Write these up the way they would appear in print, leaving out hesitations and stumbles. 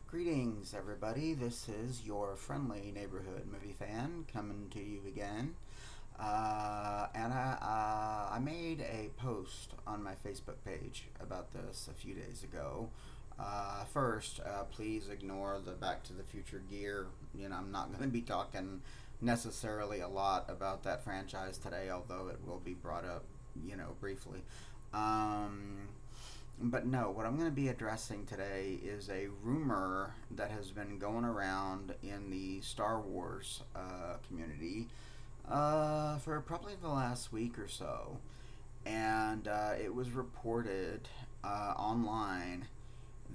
Greetings, everybody. This is your friendly neighborhood movie fan coming to you again. And I made a post on my Facebook page about this a few days ago. First, please ignore the Back to the Future gear. I'm not going to be talking necessarily a lot about that franchise today, although it will be brought up, briefly. Um, but no, what I'm going to be addressing today is a rumor that has been going around in the Star Wars community for probably the last week or so. And it was reported online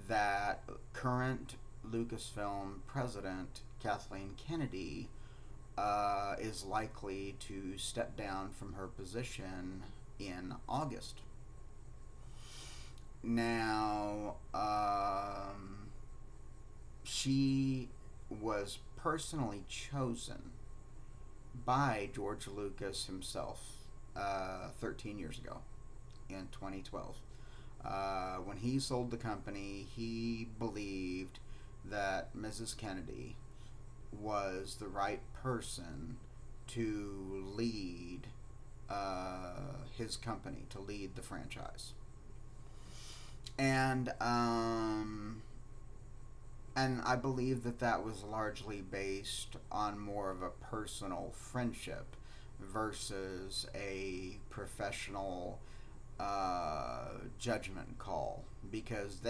that current Lucasfilm president Kathleen Kennedy is likely to step down from her position in August. Now, she was personally chosen by George Lucas himself 13 years ago in 2012. When he sold the company, he believed that Mrs. Kennedy was the right person to lead his company, to lead the franchise. And and I believe that that was largely based on more of a personal friendship versus a professional judgment call, because uh,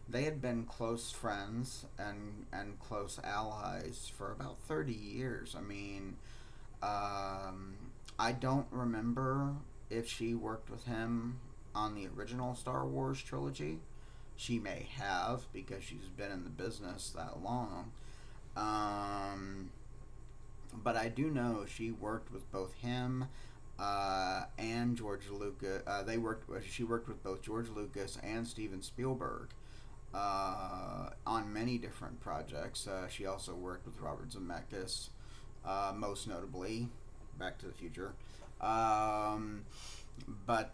they had been close friends and close allies for about 30 years. I mean, um, I don't remember if she worked with him on the original Star Wars trilogy. She may have, because she's been in the business that long. Um, but I do know she worked with both him and George Lucas. They worked. She worked with both George Lucas and Steven Spielberg on many different projects. She also worked with Robert Zemeckis, most notably Back to the Future. Um, but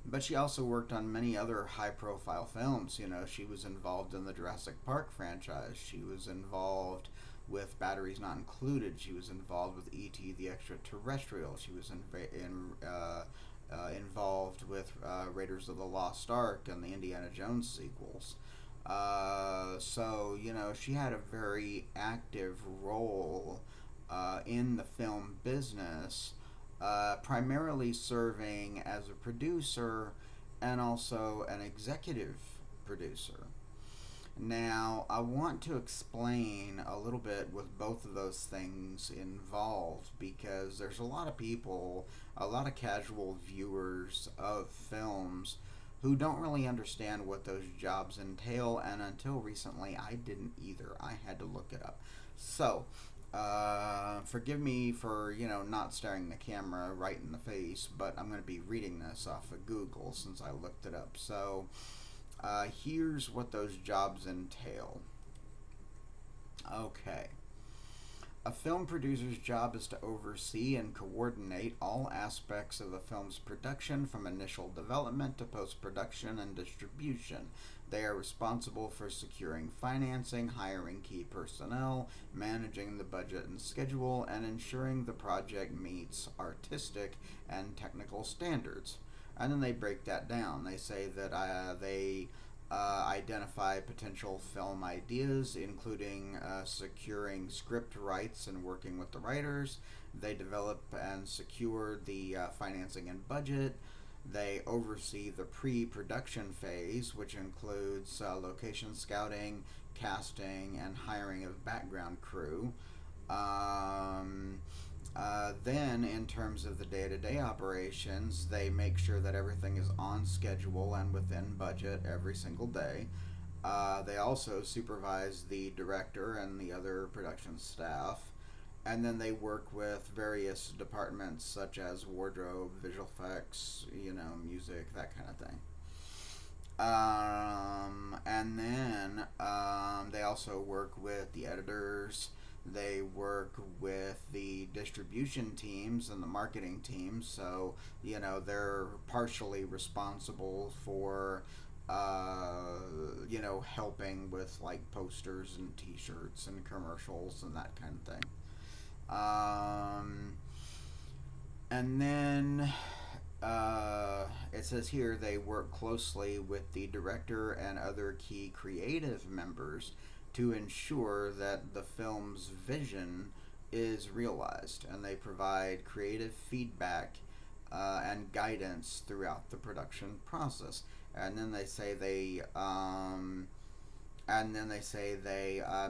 but she also worked on many other high-profile films. She was involved in the Jurassic Park franchise. She was involved with Batteries Not Included. She was involved with E.T. the Extraterrestrial. She was involved with Raiders of the Lost Ark and the Indiana Jones sequels. So she had a very active role in the film business, primarily serving as a producer and also an executive producer. Now, I want to explain a little bit with both of those things involved, because there's a lot of people, a lot of casual viewers of films who don't really understand what those jobs entail, and until recently, I didn't either. I had to look it up. So, forgive me for, not staring the camera right in the face, but I'm going to be reading this off of Google since I looked it up. So, here's what those jobs entail. Okay. A film producer's job is to oversee and coordinate all aspects of the film's production, from initial development to post production and distribution. They are responsible for securing financing, hiring key personnel, managing the budget and schedule, and ensuring the project meets artistic and technical standards. And then they break that down. They say that they identify potential film ideas, including securing script rights and working with the writers. They develop and secure the financing and budget. They oversee the pre-production phase, which includes location scouting, casting, and hiring of background crew. Then, in terms of the day-to-day operations, they make sure that everything is on schedule and within budget every single day. They also supervise the director and the other production staff. And then they work with various departments such as wardrobe, visual effects, music, that kind of thing. And then they also work with the editors, They work with the distribution teams and the marketing teams, so they're partially responsible for helping with like posters and T-shirts and commercials and that kind of thing. Um, and then it says here they work closely with the director and other key creative members to ensure that the film's vision is realized, and they provide creative feedback and guidance throughout the production process. And then they say they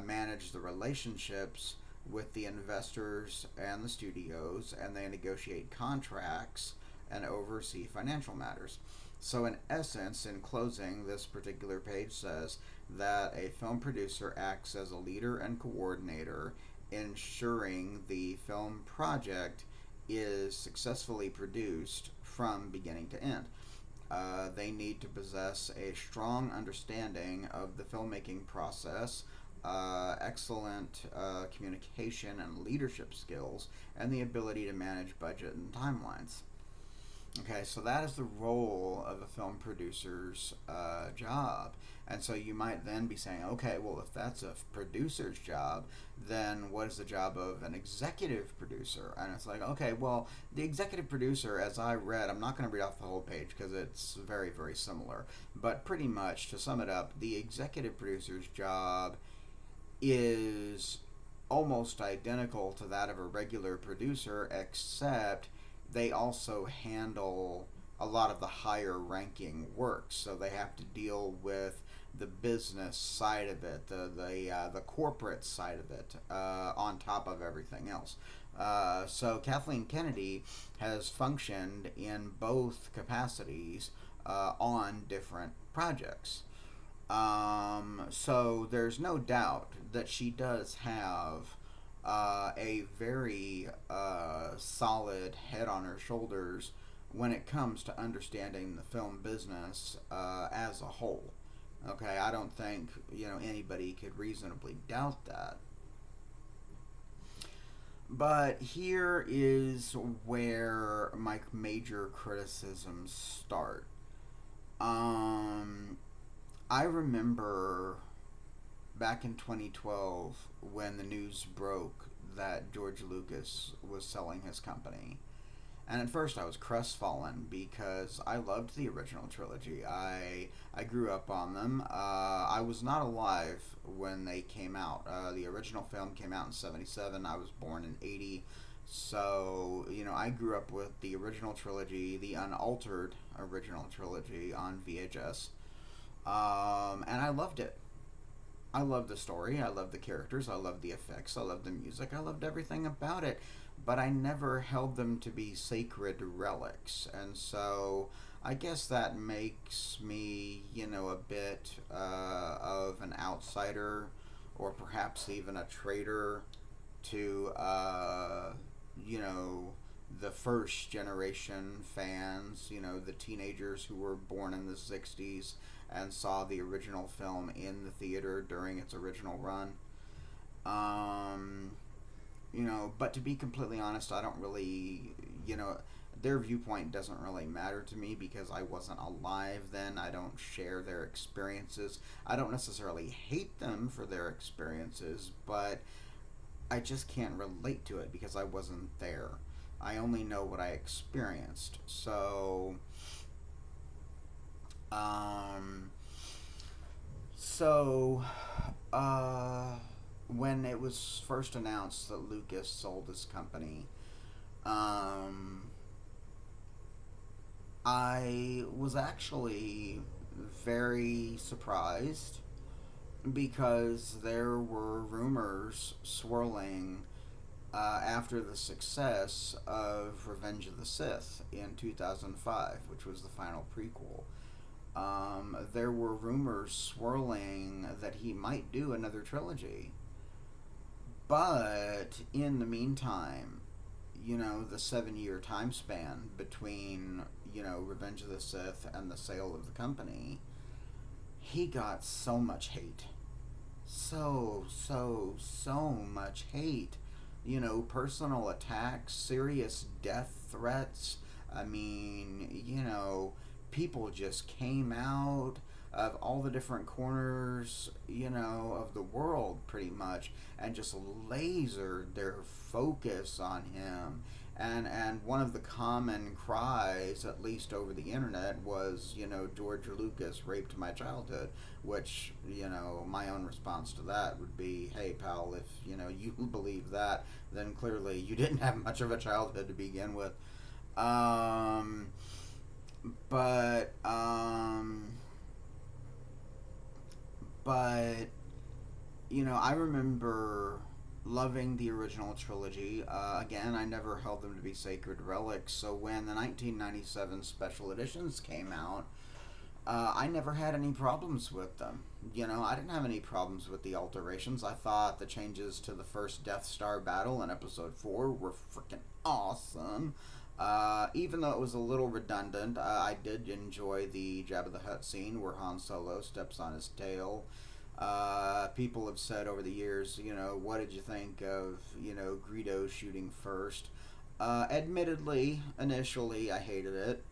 manage the relationships with the investors and the studios, and they negotiate contracts and oversee financial matters. So, in essence, in closing, this particular page says that a film producer acts as a leader and coordinator, ensuring the film project is successfully produced from beginning to end. They need to possess a strong understanding of the filmmaking process, excellent communication and leadership skills, and the ability to manage budget and timelines. Okay, so that is the role of a film producer's job. And so you might then be saying, okay, well, if that's a producer's job, then what is the job of an executive producer? And it's like, okay, well, the executive producer, as I read, I'm not going to read off the whole page because it's very, very similar. But pretty much, to sum it up, the executive producer's job is almost identical to that of a regular producer, except they also handle a lot of the higher ranking work. So they have to deal with the business side of it, the corporate side of it, on top of everything else. So Kathleen Kennedy has functioned in both capacities on different projects. So there's no doubt that she does have a very solid head on her shoulders when it comes to understanding the film business as a whole. Okay, I don't think anybody could reasonably doubt that. But here is where my major criticisms start. Um, I remember back in 2012 when the news broke that George Lucas was selling his company. And at first I was crestfallen because I loved the original trilogy. I grew up on them. I was not alive when they came out. The original film came out in 77. I was born in 80. So, I grew up with the original trilogy, the unaltered original trilogy on VHS. And I loved it. I loved the story, I loved the characters, I loved the effects, I loved the music, I loved everything about it, but I never held them to be sacred relics. And so I guess that makes me, a bit of an outsider, or perhaps even a traitor to, you know, the first generation fans, the teenagers who were born in the 60s and saw the original film in the theater during its original run. Um, but to be completely honest, I don't really, their viewpoint doesn't really matter to me because I wasn't alive then. I don't share their experiences. I don't necessarily hate them for their experiences, but I just can't relate to it because I wasn't there. I only know what I experienced. Um, so, uh, when it was first announced that Lucas sold his company, um, I was actually very surprised because there were rumors swirling after the success of Revenge of the Sith in 2005, which was the final prequel. There were rumors swirling that he might do another trilogy. But in the meantime, the 7 year time span between, Revenge of the Sith and the sale of the company, he got so much hate. so much hate. You know, personal attacks, serious death threats. I mean, you know, people just came out of all the different corners, you know, of the world pretty much and just lasered their focus on him. And one of the common cries, at least over the internet, was, you know, George Lucas raped my childhood, which, you know, my own response to that would be, hey pal, if, you know, you believe that, then clearly you didn't have much of a childhood to begin with. um but but you know, I remember loving the original trilogy. Again, I never held them to be sacred relics, so when the 1997 special editions came out, I never had any problems with them. You know, I didn't have any problems with the alterations. I thought the changes to the first Death Star battle in Episode 4 were freaking awesome. Even though it was a little redundant, I did enjoy the Jabba the Hutt scene where Han Solo steps on his tail. People have said over the years, you know, what did you think of, you know, Greedo shooting first? Admittedly, initially I hated it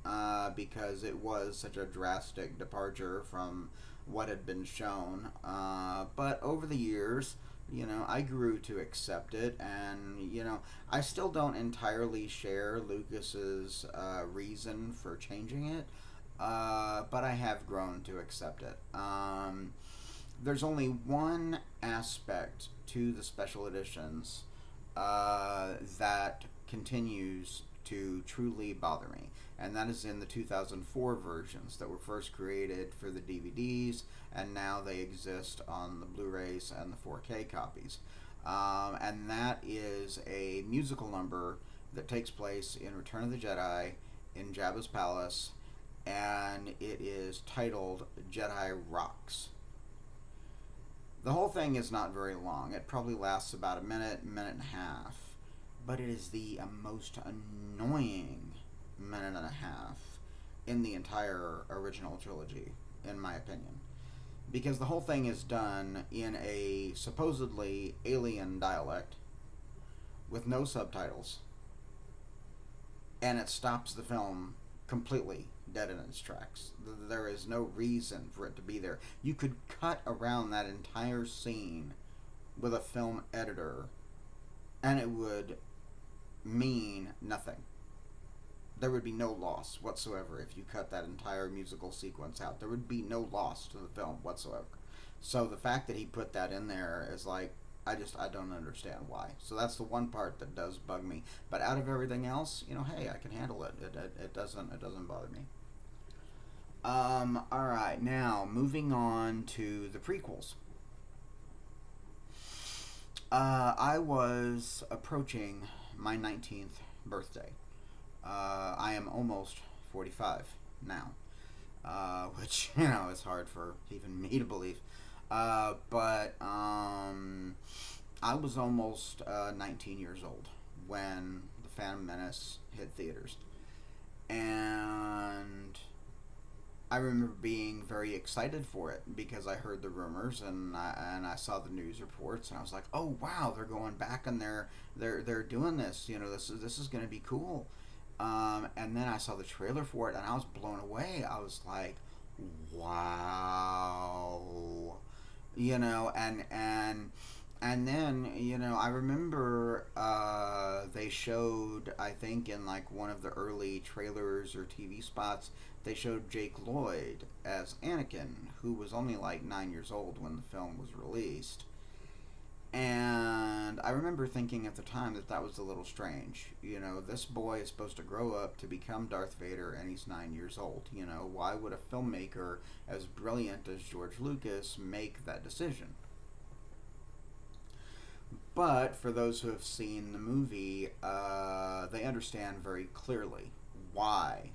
because it was such a drastic departure from what had been shown. But over the years, you know, I grew to accept it, and you know, I still don't entirely share Lucas's reason for changing it, but I have grown to accept it. There's only one aspect to the special editions that continues to truly bother me, and that is in the 2004 versions that were first created for the DVDs, and now they exist on the Blu-rays and the 4K copies. And that is a musical number that takes place in Return of the Jedi in Jabba's palace, and it is titled Jedi Rocks. The whole thing is not very long. It probably lasts about a minute, minute and a half. But it is the most annoying minute and a half in the entire original trilogy, in my opinion. Because the whole thing is done in a supposedly alien dialect with no subtitles, and it stops the film completely dead in its tracks. There is no reason for it to be there. You could cut around that entire scene with a film editor, and it would mean nothing. There would be no loss whatsoever if you cut that entire musical sequence out. There would be no loss to the film whatsoever. So the fact that he put that in there is like, I don't understand why. So that's the one part that does bug me. But out of everything else, you know, hey, I can handle it. It doesn't bother me. All right, now moving on to the prequels. I was approaching my 19th birthday. I am almost 45 now, which, you know, is hard for even me to believe. But I was almost 19 years old when The Phantom Menace hit theaters. And I remember being very excited for it because I heard the rumors and I saw the news reports, and I was like, oh wow, they're going back and they're doing this. You know, this is going to be cool. And then I saw the trailer for it and I was blown away. I was like, wow, you know, and then, you know, I remember they showed, I think in like one of the early trailers or TV spots, they showed Jake Lloyd as Anakin, who was only like 9 years old when the film was released. And I remember thinking at the time that that was a little strange. You know, this boy is supposed to grow up to become Darth Vader and he's 9 years old. You know, why would a filmmaker as brilliant as George Lucas make that decision? But for those who have seen the movie, they understand very clearly why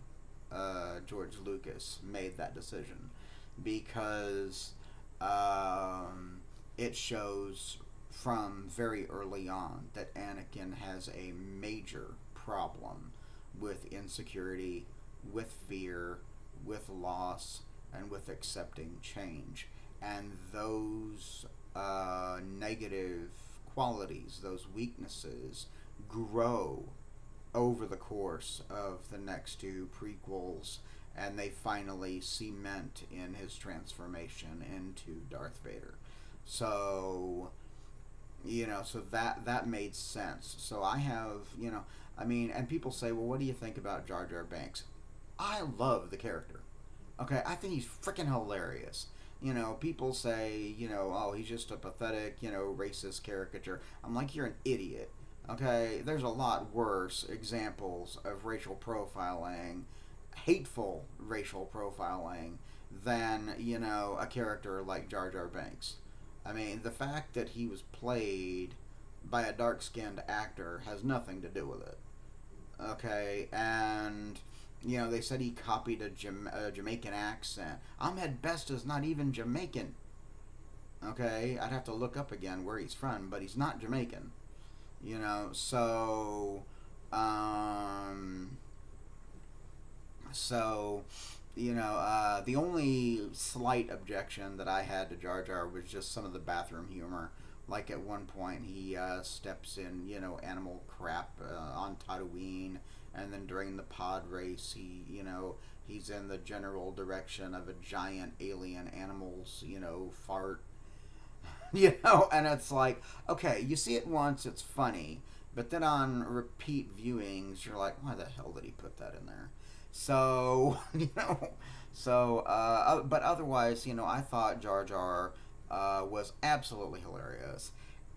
George Lucas made that decision. Because it shows from very early on that Anakin has a major problem with insecurity, with fear, with loss, and with accepting change. And those negative qualities, those weaknesses, grow over the course of the next two prequels, and they finally cement in his transformation into Darth Vader. So, so that made sense. So I have, I mean, and people say, well, what do you think about Jar Jar Binks? I love the character. Okay, I think he's freaking hilarious. People say, oh, he's just a pathetic, racist caricature. I'm like, you're an idiot. Okay, there's a lot worse examples of racial profiling, hateful racial profiling, than, a character like Jar Jar Binks. I mean, the fact that he was played by a dark skinned actor has nothing to do with it. Okay, and they said he copied a Jamaican accent. Ahmed Best is not even Jamaican. Okay, I'd have to look up again where he's from, but he's not Jamaican. So, um, so, the only slight objection that I had to Jar Jar was just some of the bathroom humor. Like at one point, he steps in, animal crap on Tatooine, and then during the pod race, he's in the general direction of a giant alien animal's, fart. And it's like, okay, you see it once, it's funny, but then on repeat viewings, you're like, why the hell did he put that in there? So, but otherwise, I thought Jar Jar was absolutely hilarious.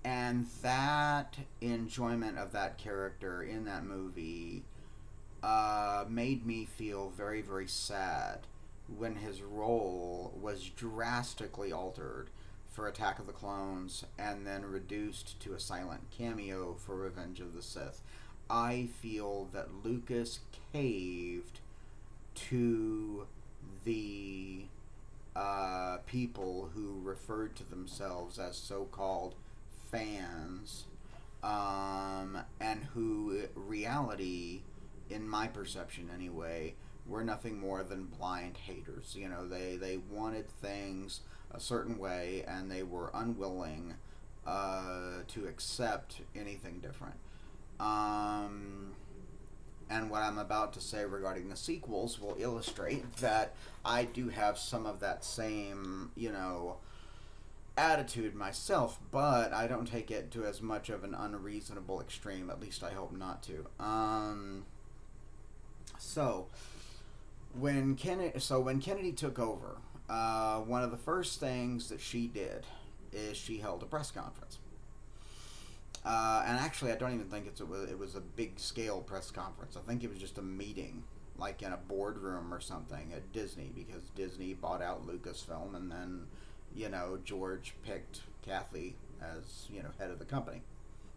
And that enjoyment of that character in that movie made me feel very, very sad when his role was drastically altered for Attack of the Clones and then reduced to a silent cameo for Revenge of the Sith. I feel that Lucas caved to the people who referred to themselves as so-called fans, and who reality, in my perception anyway, were nothing more than blind haters. They wanted things a certain way, and they were unwilling to accept anything different. And what I'm about to say regarding the sequels will illustrate that I do have some of that same, attitude myself, but I don't take it to as much of an unreasonable extreme. At least I hope not to. So when Kennedy took over, one of the first things that she did is she held a press conference. And actually, I don't even think it was a big scale press conference. I think it was just a meeting, like in a boardroom or something at Disney, because Disney bought out Lucasfilm, and then, George picked Kathy as, head of the company,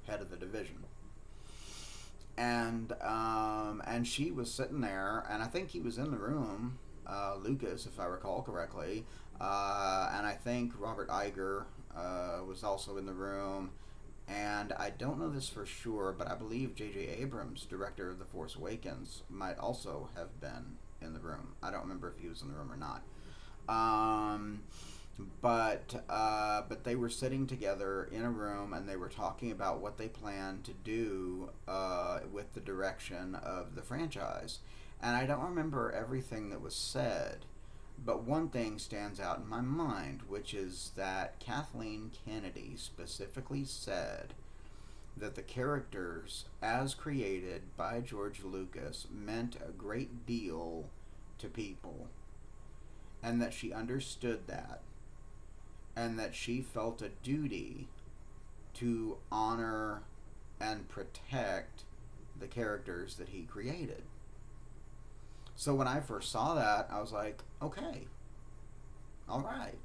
head of the division. And she was sitting there, and I think he was in the room, Lucas, if I recall correctly, and I think Robert Iger was also in the room. And I don't know this for sure, but I believe J.J. Abrams, director of The Force Awakens, might also have been in the room. I don't remember if he was in the room or not. But they were sitting together in a room, and they were talking about what they planned to do with the direction of the franchise. And I don't remember everything that was said, but one thing stands out in my mind, which is that Kathleen Kennedy specifically said that the characters, as created by George Lucas, meant a great deal to people, and that she understood that, and that she felt a duty to honor and protect the characters that he created. So when I first saw that, I was like, okay, all right.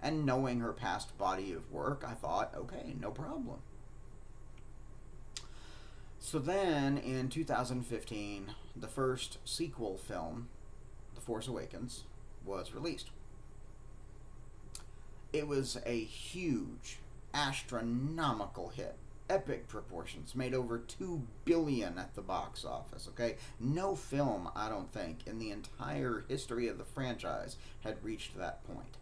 And knowing her past body of work, I thought, okay, no problem. So then in 2015, the first sequel film, The Force Awakens, was released. It was a huge, astronomical hit. Epic proportions, made over $2 billion at the box office. Okay, no film, I don't think, in the entire history of the franchise had reached that point.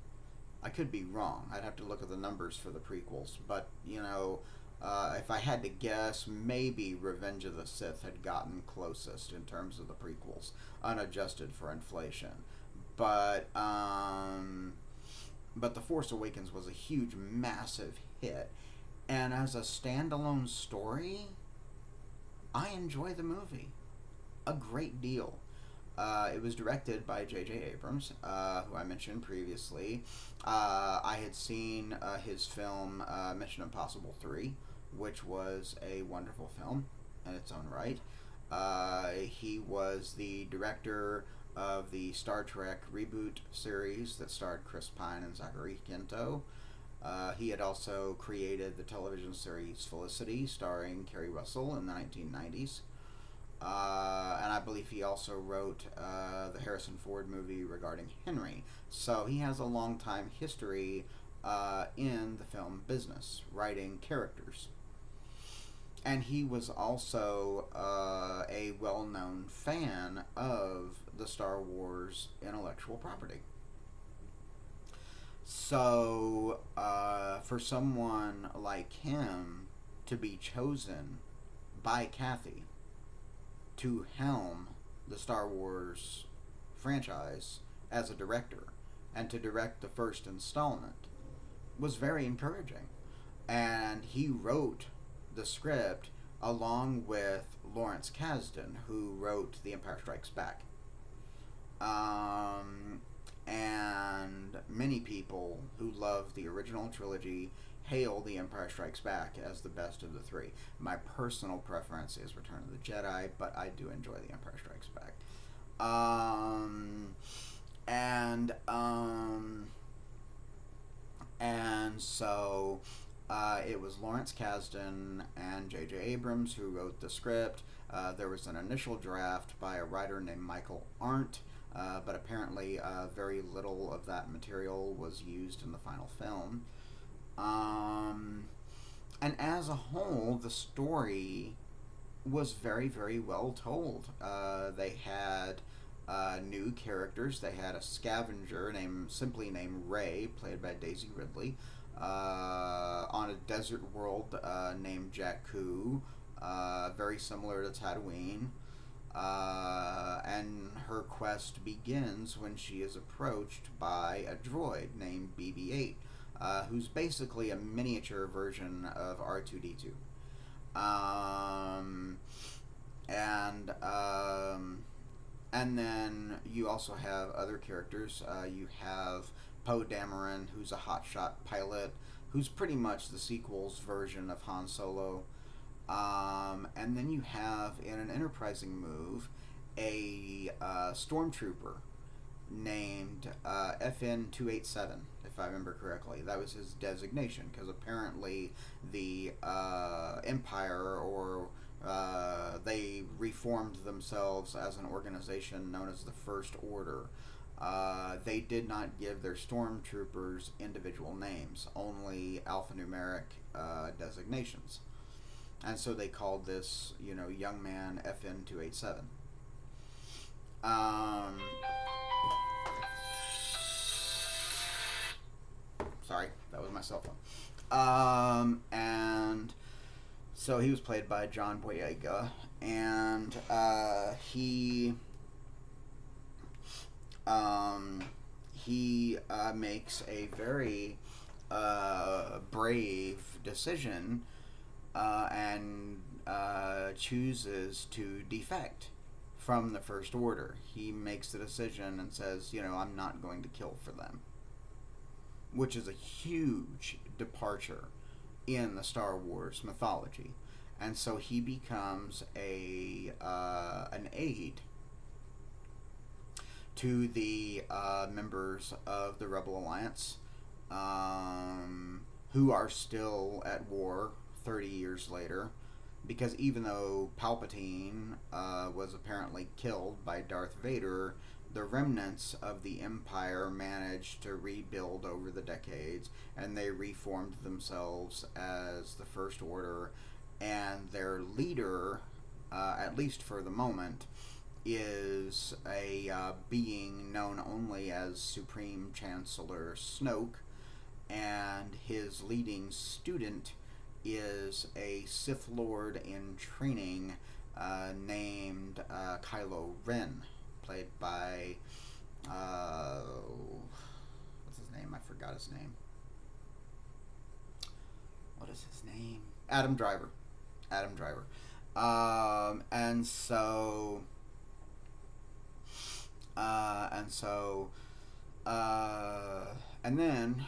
I could be wrong. I'd have to look at the numbers for the prequels, but if I had to guess, maybe Revenge of the Sith had gotten closest in terms of the prequels, unadjusted for inflation. But but The Force Awakens was a huge, massive hit, and as a standalone story, I enjoy the movie a great deal. It was directed by J.J. Abrams, who I mentioned previously. I had seen his film Mission Impossible 3, which was a wonderful film in its own right. He was the director of the Star Trek reboot series that starred Chris Pine and Zachary Quinto. He had also created the television series Felicity, starring Kerry Russell in the 1990s. And I believe he also wrote the Harrison Ford movie regarding Henry. So he has a long time history in the film business, writing characters. And he was also a well known fan of the Star Wars intellectual property. So, for someone like him to be chosen by Kathy to helm the Star Wars franchise as a director and to direct the first installment was very encouraging. And he wrote the script along with Lawrence Kasdan, who wrote The Empire Strikes Back. And many people who love the original trilogy hail The Empire Strikes Back as the best of the three. My personal preference is Return of the Jedi, but I do enjoy The Empire Strikes Back. And so it was Lawrence Kasdan and J.J. Abrams who wrote the script. There was an initial draft by a writer named Michael Arndt, but apparently very little of that material was used in the final film. And as a whole, the story was very, very well told. They had new characters. They had a scavenger simply named Rey, played by Daisy Ridley, on a desert world named Jakku, very similar to Tatooine. And her quest begins when she is approached by a droid named BB-8, who's basically a miniature version of R2-D2. And then you also have other characters. You have Poe Dameron, who's a hotshot pilot, who's pretty much the sequel's version of Han Solo. And then you have, in an enterprising move, a stormtrooper named FN-287, if I remember correctly. That was his designation, because apparently the Empire, or they reformed themselves as an organization known as the First Order. They did not give their stormtroopers individual names, only alphanumeric designations. And so they called this, young man FN-287. Sorry, that was my cell phone. And so he was played by John Boyega, and he makes a very brave decision and chooses to defect from the First Order. He makes the decision and says, I'm not going to kill for them, which is a huge departure in the Star Wars mythology. And so he becomes an aide to the members of the Rebel Alliance, who are still at war 30 years later, because even though Palpatine was apparently killed by Darth Vader, the remnants of the Empire managed to rebuild over the decades, and they reformed themselves as the First Order, and their leader, at least for the moment, is a being known only as Supreme Chancellor Snoke, and his leading student is a Sith Lord in training named Kylo Ren, played by what's his name? I forgot his name. What is his name? Adam Driver. Adam Driver. And so, and so, and then,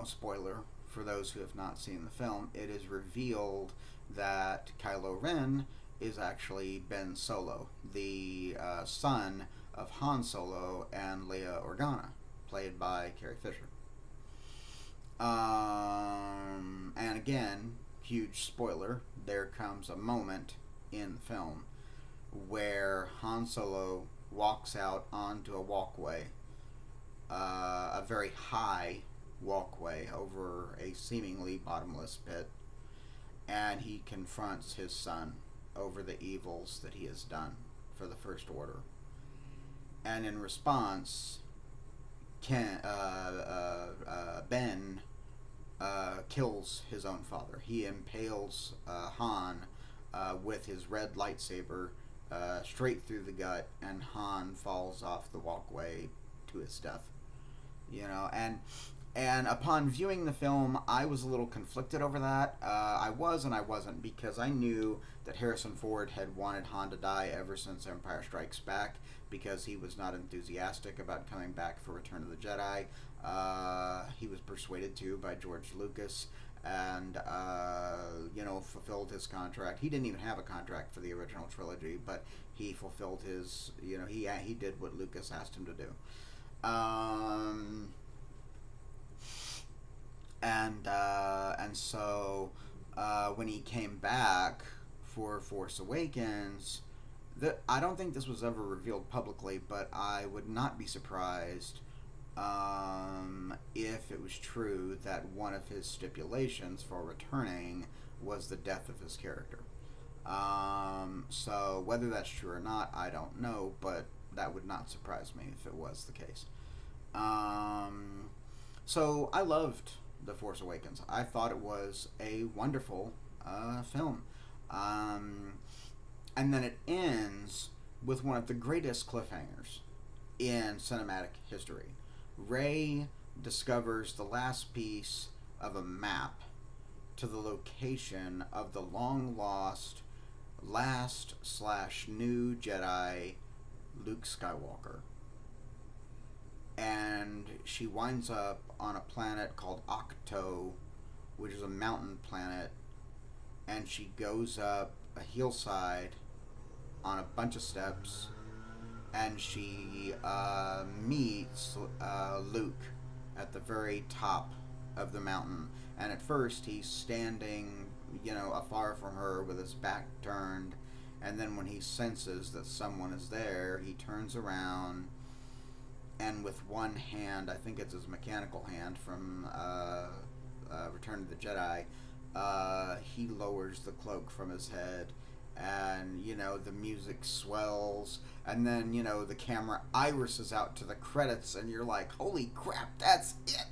spoiler for those who have not seen the film, it is revealed that Kylo Ren is actually Ben Solo, the son of Han Solo and Leia Organa, played by Carrie Fisher. And again, huge spoiler, there comes a moment in the film where Han Solo walks out onto a walkway, a very high walkway over a seemingly bottomless pit, and he confronts his son over the evils that he has done for the First Order. And in response, Ben kills his own father. He impales Han with his red lightsaber straight through the gut, and Han falls off the walkway to his death. And upon viewing the film, I was a little conflicted over that. I was and I wasn't, because I knew that Harrison Ford had wanted Han to die ever since Empire Strikes Back, because he was not enthusiastic about coming back for Return of the Jedi. He was persuaded to by George Lucas, and fulfilled his contract. He didn't even have a contract for the original trilogy, but he fulfilled his. He did what Lucas asked him to do. And so when he came back for Force Awakens, I don't think this was ever revealed publicly, but I would not be surprised if it was true that one of his stipulations for returning was the death of his character. So whether that's true or not, I don't know, but that would not surprise me if it was the case. So I loved The Force Awakens. I thought it was a wonderful film. And then it ends with one of the greatest cliffhangers in cinematic history. Rey discovers the last piece of a map to the location of the long-lost last/new Jedi, Luke Skywalker. And she winds up on a planet called Octo, which is a mountain planet, and she goes up a hillside on a bunch of steps, and she meets Luke at the very top of the mountain. And at first he's standing, afar from her with his back turned, and then when he senses that someone is there, he turns around, and with one hand, I think it's his mechanical hand from Return of the Jedi, he lowers the cloak from his head, and the music swells, and then the camera irises out to the credits, and you're like, holy crap, that's it.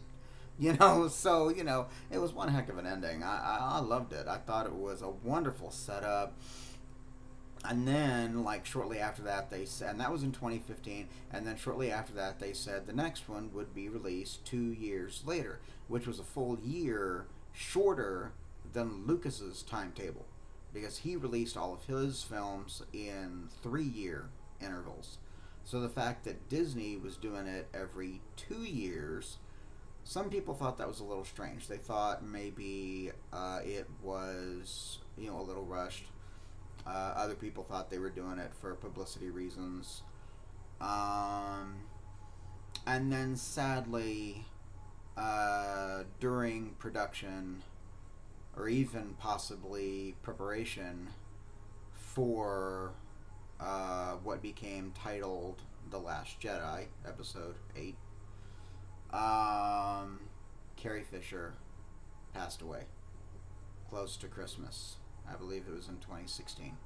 So it was one heck of an ending. I loved it. I thought it was a wonderful setup. And then, shortly after that, they said, and that was in 2015, and then shortly after that, they said the next one would be released 2 years later, which was a full year shorter than Lucas's timetable, because he released all of his films in 3-year intervals. So the fact that Disney was doing it every 2 years, some people thought that was a little strange. They thought maybe it was, a little rushed. Other people thought they were doing it for publicity reasons. And then sadly, during production, or even possibly preparation for what became titled The Last Jedi, Episode 8, Carrie Fisher passed away close to Christmas. I believe it was in 2016.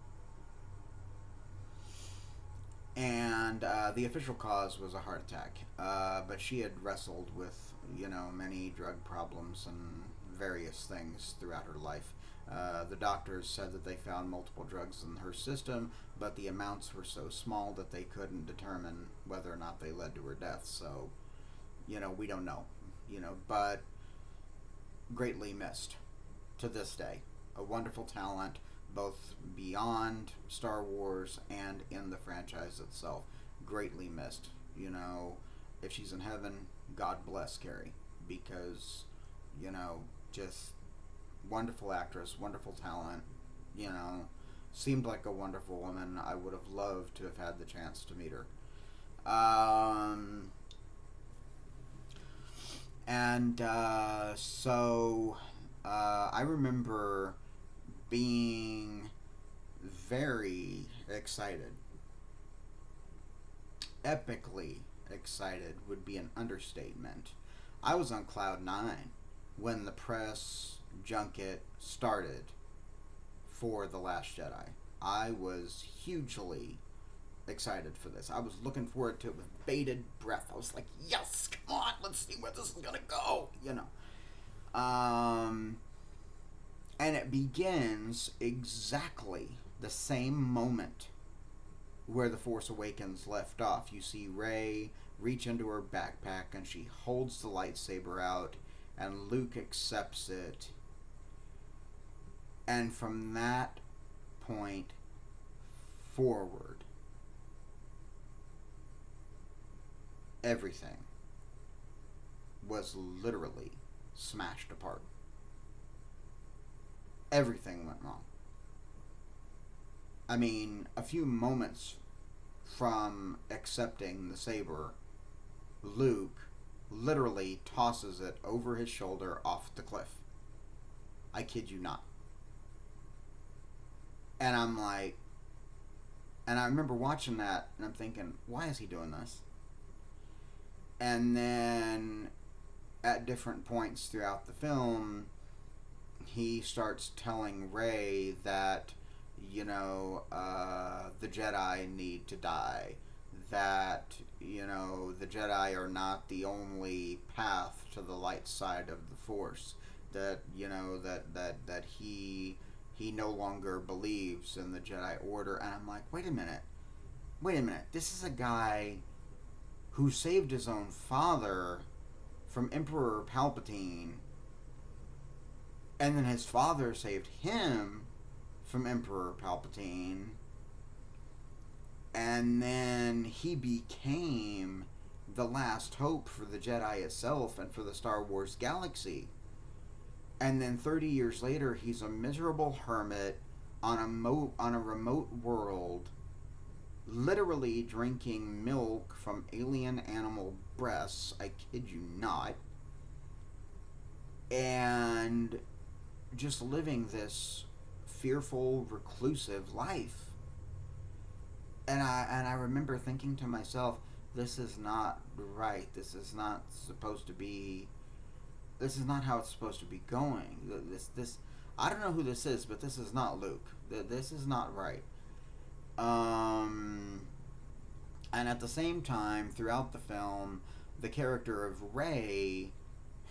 And and the official cause was a heart attack. But she had wrestled with, many drug problems and various things throughout her life. The doctors said that they found multiple drugs in her system, but the amounts were so small that they couldn't determine whether or not they led to her death. So, we don't know. But greatly missed to this day. A wonderful talent, both beyond Star Wars and in the franchise itself. Greatly missed. If she's in heaven, God bless Carrie. Because, just wonderful actress, wonderful talent, seemed like a wonderful woman. I would have loved to have had the chance to meet her. I remember being very excited. Epically excited would be an understatement. I was on cloud nine when the press junket started for The Last Jedi. I was hugely excited for this. I was looking forward to it with bated breath. I was like, yes, come on, let's see where this is gonna go, And it begins exactly the same moment where The Force Awakens left off. You see Rey reach into her backpack and she holds the lightsaber out and Luke accepts it. And from that point forward, everything was literally smashed apart. Everything went wrong. I mean, a few moments from accepting the saber, Luke literally tosses it over his shoulder off the cliff. I kid you not. And I'm like, and I remember watching that and I'm thinking, why is he doing this? And then at different points throughout the film, he starts telling Rey that, the Jedi need to die. That, the Jedi are not the only path to the light side of the Force. That, that he no longer believes in the Jedi Order. And I'm like, wait a minute. This is a guy who saved his own father from Emperor Palpatine, and then his father saved him from Emperor Palpatine, and then he became the last hope for the Jedi itself and for the Star Wars galaxy. And then 30 years later, he's a miserable hermit on a remote world, literally drinking milk from alien animal breasts. I kid you not. And just living this fearful, reclusive life. And I remember thinking to myself, this is not right. This is not supposed to be. This is not how it's supposed to be going. This I don't know who this is, but this is not Luke. This is not right. And at the same time, throughout the film, the character of Rey,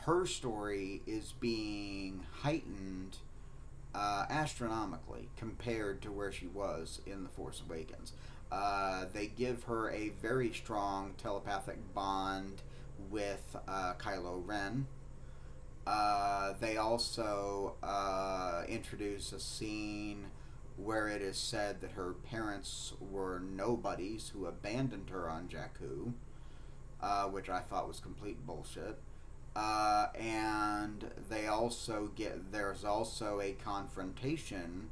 her story is being heightened astronomically compared to where she was in The Force Awakens. They give her a very strong telepathic bond with Kylo Ren. They also introduce a scene where it is said that her parents were nobodies who abandoned her on Jakku, which I thought was complete bullshit. And there's also a confrontation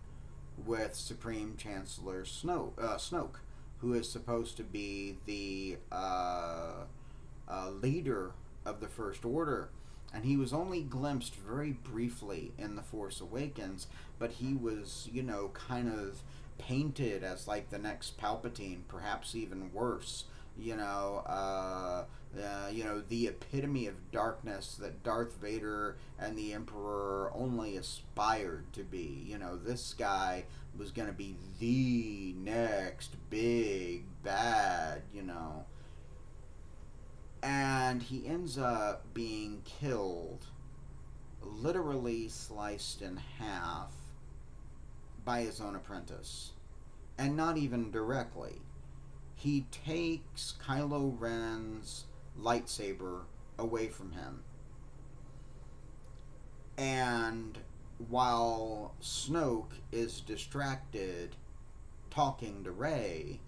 with Supreme Chancellor Snoke, who is supposed to be the leader of the First Order. And he was only glimpsed very briefly in The Force Awakens, but he was, kind of painted as like the next Palpatine, perhaps even worse. The epitome of darkness that Darth Vader and the Emperor only aspired to be. This guy was going to be the next big bad, And he ends up being killed, literally sliced in half by his own apprentice. And not even directly. He takes Kylo Ren's lightsaber away from him. And while Snoke is distracted talking to Rey,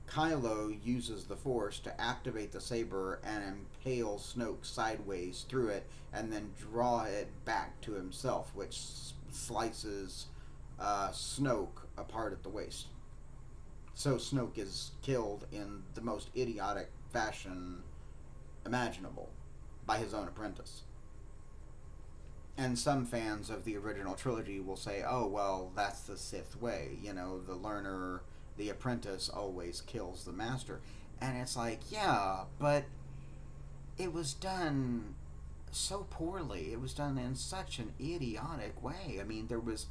Kylo uses the Force to activate the saber and impale Snoke sideways through it, and then draw it back to himself, which slices Snoke apart at the waist. So Snoke is killed in the most idiotic fashion imaginable by his own apprentice. And some fans of the original trilogy will say, oh, well, that's the Sith way. You know, the learner, the apprentice always kills the master. And it's like, yeah, but it was done so poorly. It was done in such an idiotic way. I mean, there was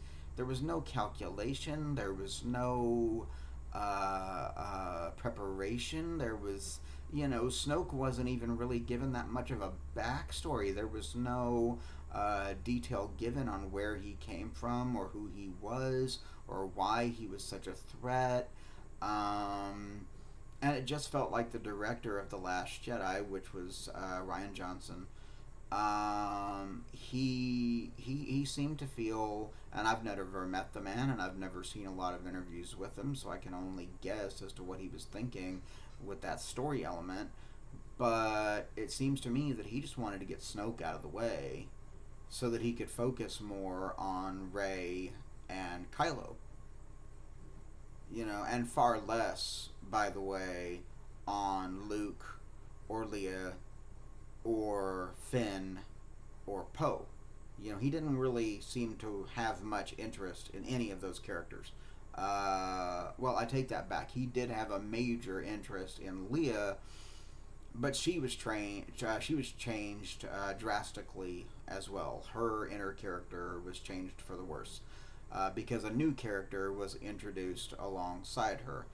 no calculation. There was no preparation. There was, Snoke wasn't even really given that much of a backstory. There was no detail given on where he came from or who he was or why he was such a threat. And it just felt like the director of The Last Jedi, which was Rian Johnson. He seemed to feel, and I've never met the man, and I've never seen a lot of interviews with him, so I can only guess as to what he was thinking with that story element. But it seems to me that he just wanted to get Snoke out of the way so that he could focus more on Rey and Kylo, and far less, by the way, on Luke or Leia or Finn or Poe. He didn't really seem to have much interest in any of those characters. Well, I take that back. He did have a major interest in Leia, but she was changed drastically as well. Her inner character was changed for the worse because a new character was introduced alongside her,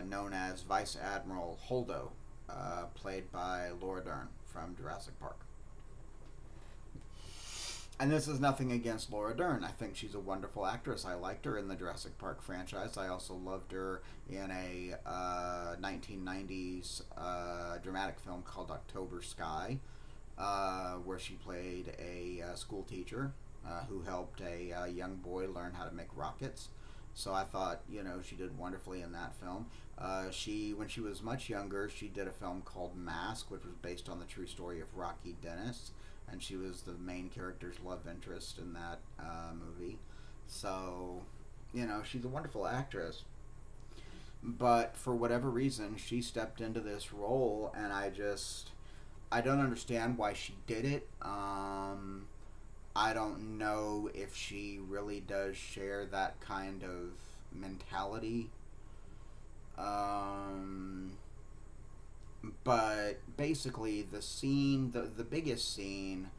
known as Vice Admiral Holdo, played by Laura Dern from Jurassic Park. And this is nothing against Laura Dern. I think she's a wonderful actress. I liked her in the Jurassic Park franchise. I also loved her in a 1990s dramatic film called October Sky, where she played a school teacher who helped a young boy learn how to make rockets. So I thought, she did wonderfully in that film. When she was much younger, she did a film called Mask, which was based on the true story of Rocky Dennis, and she was the main character's love interest in that movie. So, she's a wonderful actress. But for whatever reason, she stepped into this role, and I don't understand why she did it. I don't know if she really does share that kind of mentality. Um, but basically, the biggest scene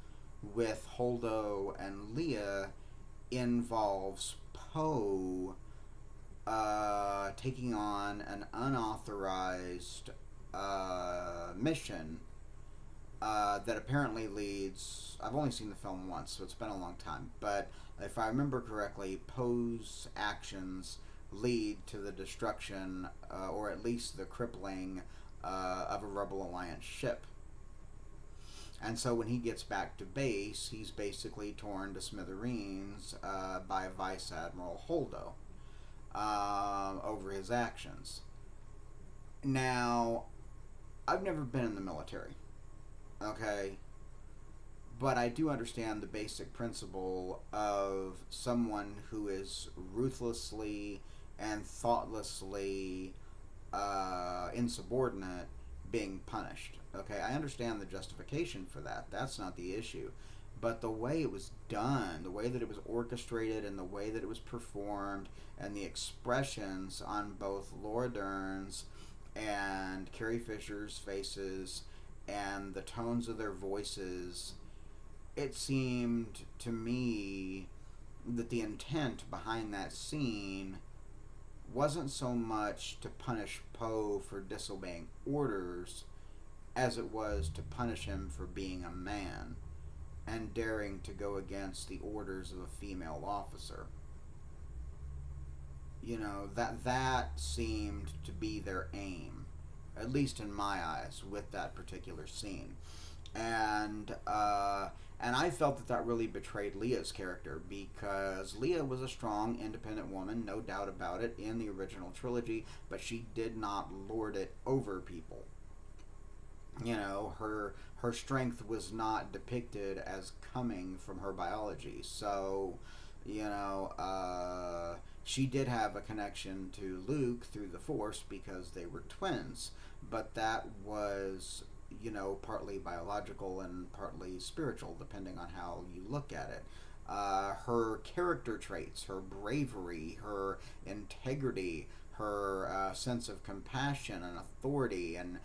with Holdo and Leia involves Poe taking on an unauthorized mission that apparently leads. I've only seen the film once, so it's been a long time. But if I remember correctly, Poe's actions lead to the destruction, or at least the crippling, of a Rebel Alliance ship. And so when he gets back to base, he's basically torn to smithereens by Vice Admiral Holdo over his actions. Now, I've never been in the military, okay? But I do understand the basic principle of someone who is ruthlessly and thoughtlessly insubordinate being punished. Okay, I understand the justification for that. That's not the issue. But the way it was done, the way that it was orchestrated, and the way that it was performed, and the expressions on both Laura Dern's and Carrie Fisher's faces, and the tones of their voices, it seemed to me that the intent behind that scene wasn't so much to punish Poe for disobeying orders as it was to punish him for being a man and daring to go against the orders of a female officer. That seemed to be their aim, at least in my eyes, with that particular scene. And I felt that that really betrayed Leah's character, because Leah was a strong, independent woman, no doubt about it, in the original trilogy, but she did not lord it over people. Her strength was not depicted as coming from her biology. So, you know, she did have a connection to Luke through the Force because they were twins, but that was, partly biological and partly spiritual, depending on how you look at it. Her character traits, her bravery, her integrity, her sense of compassion and authority, and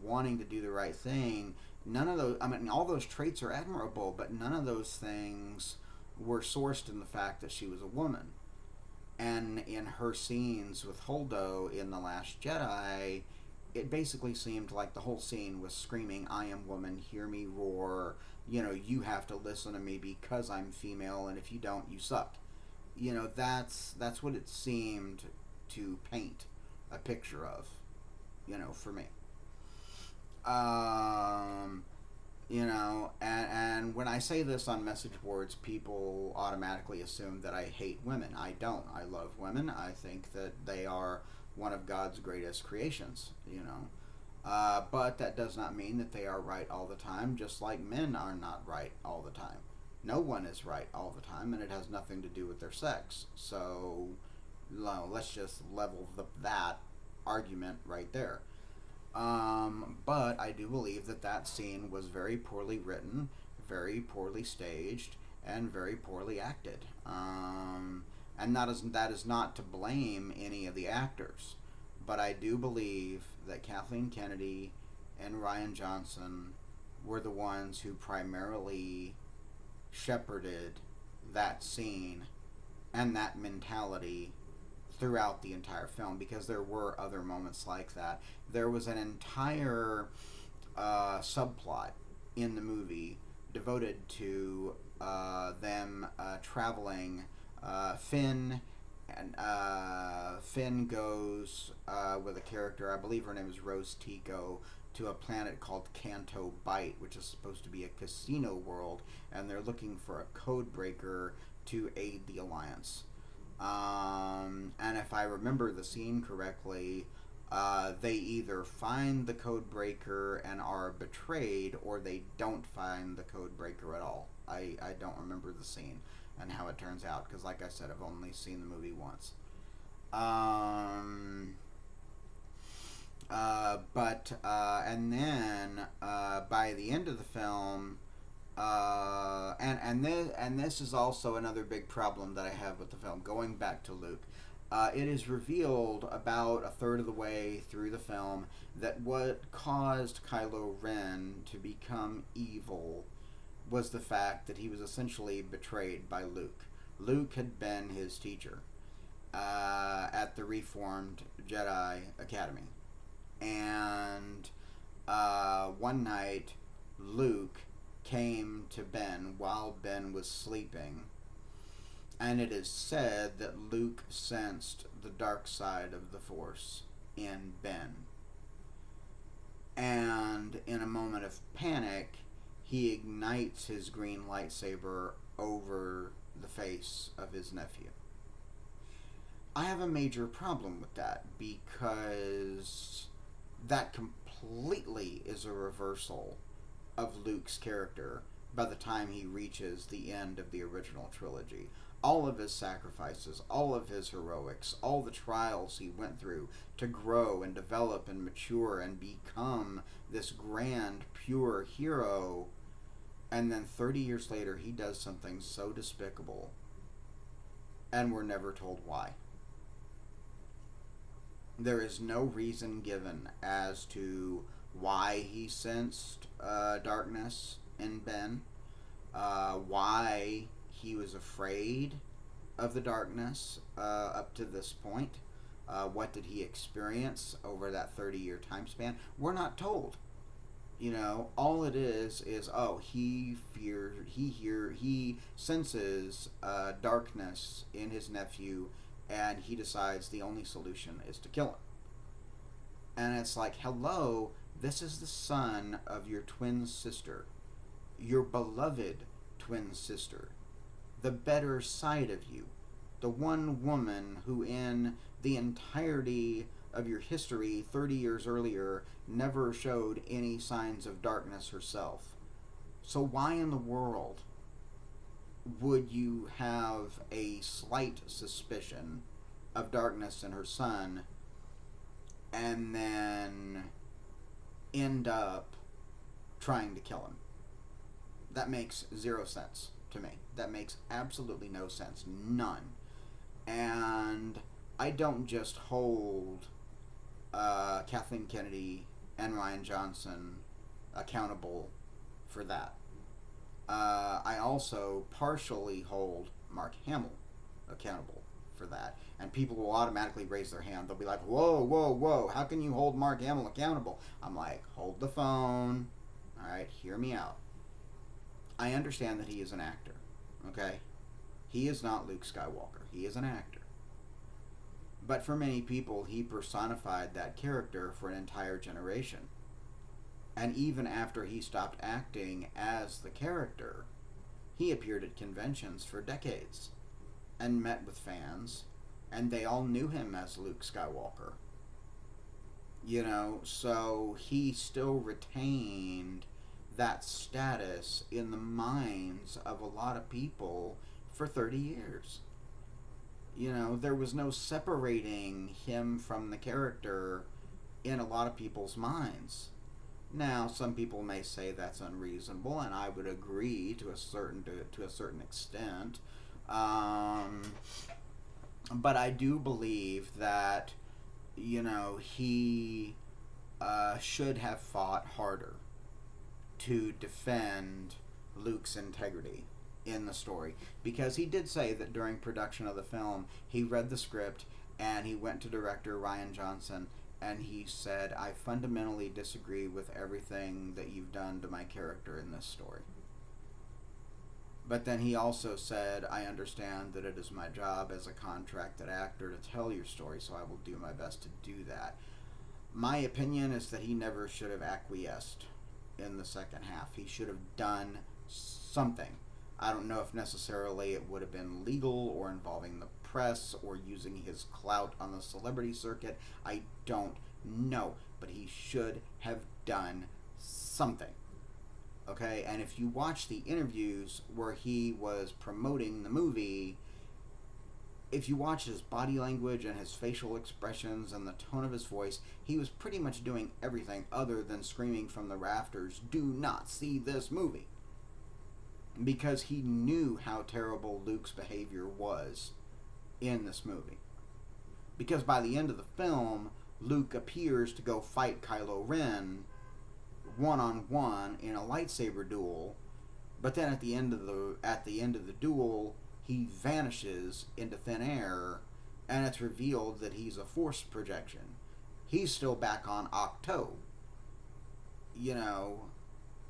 wanting to do the right thing. None of those, I mean, all those traits are admirable, but none of those things were sourced in the fact that she was a woman. And in her scenes with Holdo in The Last Jedi, it basically seemed like the whole scene was screaming, "I am woman, hear me roar, you have to listen to me because I'm female, and if you don't, you suck." That's what it seemed to paint a picture of, for me. Um, and when I say this on message boards, people automatically assume that I hate women. I don't. I love women. I think that they are one of God's greatest creations. But that does not mean that they are right all the time, just like men are not right all the time. No one is right all the time, and it has nothing to do with their sex. So, let's just level that argument right there. But I do believe that that scene was very poorly written, very poorly staged, and very poorly acted. And that is not to blame any of the actors, but I do believe that Kathleen Kennedy and Ryan Johnson were the ones who primarily shepherded that scene and that mentality throughout the entire film, because there were other moments like that. There was an entire subplot in the movie devoted to them traveling. Finn goes with a character, I believe her name is Rose Tico, to a planet called Canto Bight, which is supposed to be a casino world, and they're looking for a code breaker to aid the Alliance. And if I remember the scene correctly, they either find the code breaker and are betrayed, or they don't find the code breaker at all. I don't remember the scene and how it turns out, because, like I said, I've only seen the movie once. And then by the end of the film, and this is also another big problem that I have with the film. Going back to Luke, it is revealed about a third of the way through the film that what caused Kylo Ren to become evil was the fact that he was essentially betrayed by Luke. Luke had been his teacher at the Reformed Jedi Academy, and one night Luke came to Ben while Ben was sleeping, and it is said that Luke sensed the dark side of the Force in Ben. And in a moment of panic, he ignites his green lightsaber over the face of his nephew. I have a major problem with that, because that completely is a reversal of Luke's character by the time he reaches the end of the original trilogy. All of his sacrifices, all of his heroics, all the trials he went through to grow and develop and mature and become this grand, pure hero, and then 30 years later he does something so despicable, and we're never told why. There is no reason given as to why he sensed darkness in Ben, why he was afraid of the darkness up to this point. What did he experience over that 30-year time span? We're not told. All it is oh, he fears, he senses darkness in his nephew, and he decides the only solution is to kill him. And it's like, hello, this is the son of your twin sister, your beloved twin sister, the better side of you, the one woman who, in the entirety of your history 30 years earlier, never showed any signs of darkness herself. So why in the world would you have a slight suspicion of darkness in her son and then end up trying to kill him? That makes zero sense to me. That makes absolutely no sense. None. And I don't just hold Kathleen Kennedy and Rian Johnson accountable for that. I also partially hold Mark Hamill accountable for that. And people will automatically raise their hand. They'll be like, whoa, whoa, whoa, how can you hold Mark Hamill accountable? I'm like, hold the phone. All right, hear me out. I understand that he is an actor, okay? He is not Luke Skywalker. He is an actor. But for many people, he personified that character for an entire generation. And even after he stopped acting as the character, he appeared at conventions for decades and met with fans, and they all knew him as Luke Skywalker. So he still retained that status in the minds of a lot of people for 30 years. There was no separating him from the character in a lot of people's minds. Now, some people may say that's unreasonable, and I would agree to a certain extent. But I do believe that he should have fought harder to defend Luke's integrity in the story, because he did say that during production of the film he read the script and he went to director Rian Johnson and he said, I fundamentally disagree with everything that you've done to my character in this story. But then he also said, I understand that it is my job as a contracted actor to tell your story, so I will do my best to do that. My opinion is that he never should have acquiesced in the second half. He should have done something. I don't know if necessarily it would have been legal or involving the press or using his clout on the celebrity circuit. I don't know. But he should have done something. Okay? And if you watch the interviews where he was promoting the movie, if you watch his body language and his facial expressions and the tone of his voice, he was pretty much doing everything other than screaming from the rafters, do not see this movie. Because he knew how terrible Luke's behavior was in this movie. Because by the end of the film, Luke appears to go fight Kylo Ren one-on-one in a lightsaber duel, but then at the end of the duel, he vanishes into thin air, and it's revealed that he's a force projection. He's still back on Octo.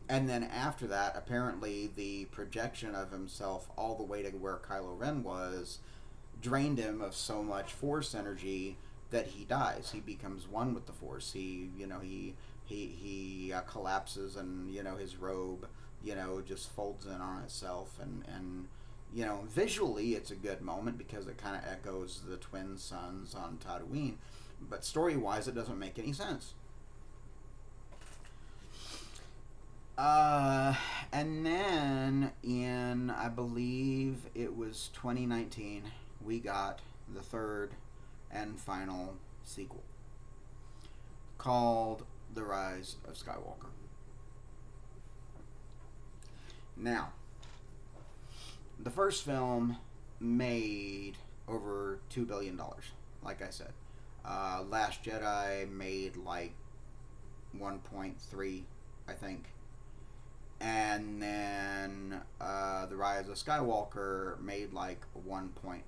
And then after that, apparently the projection of himself all the way to where Kylo Ren was drained him of so much force energy that he dies. He becomes one with the force. He collapses, and his robe just folds in on itself, and visually it's a good moment because it kind of echoes the twin suns on Tatooine, but story-wise it doesn't make any sense. And then in, I believe it was 2019, we got the third and final sequel called The Rise of Skywalker. Now, the first film made over $2 billion, like I said. Last Jedi made like 1.3, I think. And then The Rise of Skywalker made like 1.03.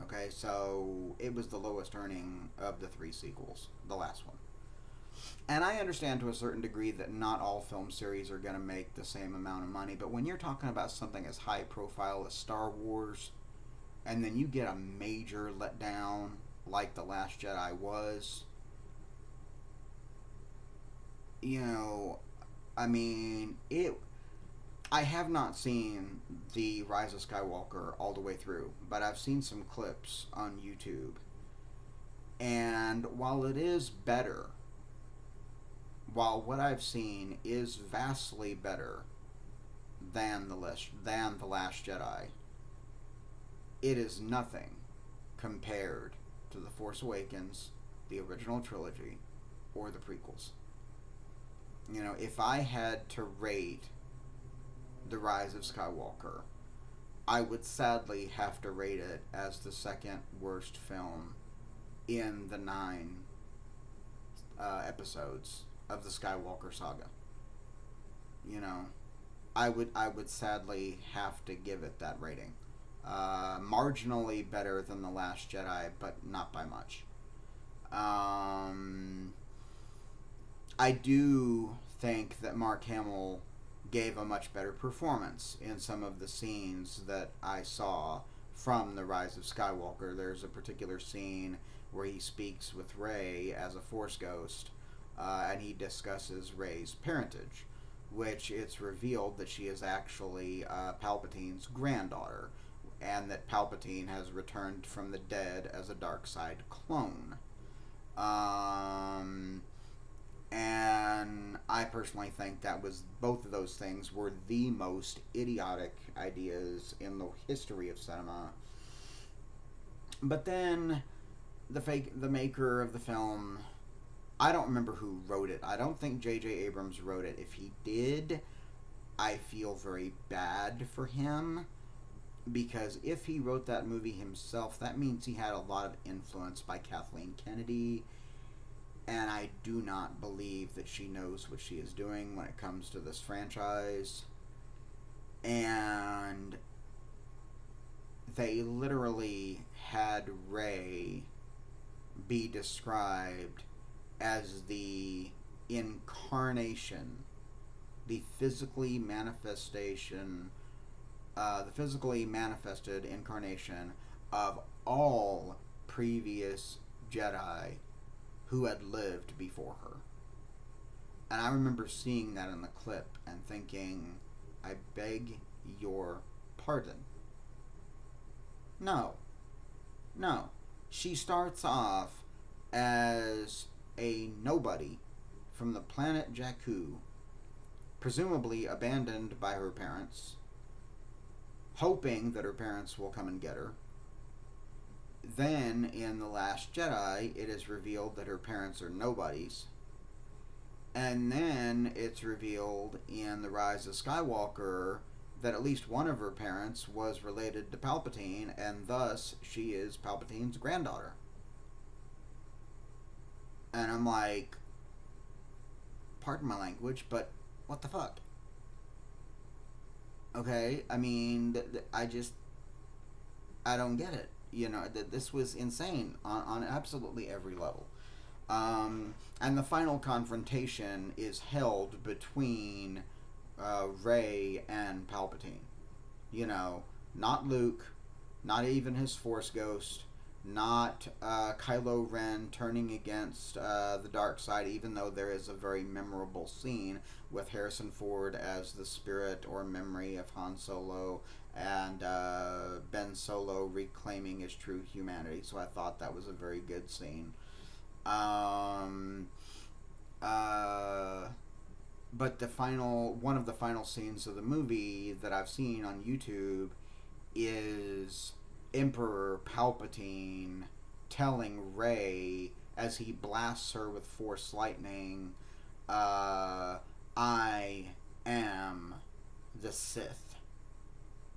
Okay, so it was the lowest earning of the three sequels, the last one. And I understand to a certain degree that not all film series are going to make the same amount of money, but when you're talking about something as high profile as Star Wars, and then you get a major letdown like The Last Jedi was, you know, I mean, it. I have not seen the Rise of Skywalker all the way through, but I've seen some clips on YouTube. And while it is better, while what I've seen is vastly better than the Last Jedi, it is nothing compared to The Force Awakens, the original trilogy, or the prequels. You know, if I had to rate The Rise of Skywalker, I would sadly have to rate it as the second worst film in the nine episodes of the Skywalker saga. You know, I would sadly have to give it that rating. Marginally better than The Last Jedi, but not by much. Um, I do think that Mark Hamill gave a much better performance in some of the scenes that I saw from The Rise of Skywalker. There's a particular scene where he speaks with Rey as a Force ghost, and he discusses Rey's parentage, which it's revealed that she is actually Palpatine's granddaughter, and that Palpatine has returned from the dead as a dark side clone. Um, and I personally think that was both of those things were the most idiotic ideas in the history of cinema. But then the maker of the film, I don't remember who wrote it. I don't think J.J. Abrams wrote it. If he did, I feel very bad for him, because if he wrote that movie himself, that means he had a lot of influence by Kathleen Kennedy, and I do not believe that she knows what she is doing when it comes to this franchise. And they literally had Rey be described as the incarnation, the physically manifestation, the physically manifested incarnation of all previous Jedi who had lived before her. And I remember seeing that in the clip and thinking, I beg your pardon. No. No. She starts off as a nobody from the planet Jakku, presumably abandoned by her parents, hoping that her parents will come and get her. Then, in The Last Jedi, it is revealed that her parents are nobodies. And then it's revealed in The Rise of Skywalker that at least one of her parents was related to Palpatine, and thus she is Palpatine's granddaughter. And I'm like, pardon my language, but what the fuck? Okay, I mean, I don't get it. You know, this was insane on absolutely every level. And the final confrontation is held between Rey and Palpatine. You know, not Luke, not even his Force Ghost, not Kylo Ren turning against the dark side, even though there is a very memorable scene with Harrison Ford as the spirit or memory of Han Solo, and Ben Solo reclaiming his true humanity. So I thought that was a very good scene. Um, uh, but one of the final scenes of the movie that I've seen on YouTube is Emperor Palpatine telling Rey as he blasts her with Force lightning, I am the Sith.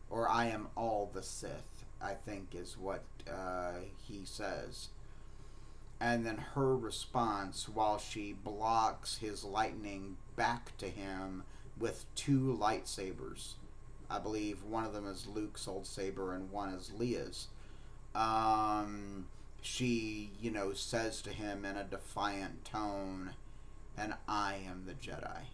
Or I am all the Sith, I think is what he says. And then her response, while she blocks his lightning back to him with two lightsabers. I believe one of them is Luke's old saber and one is Leia's. She, says to him in a defiant tone, "And I am the Jedi."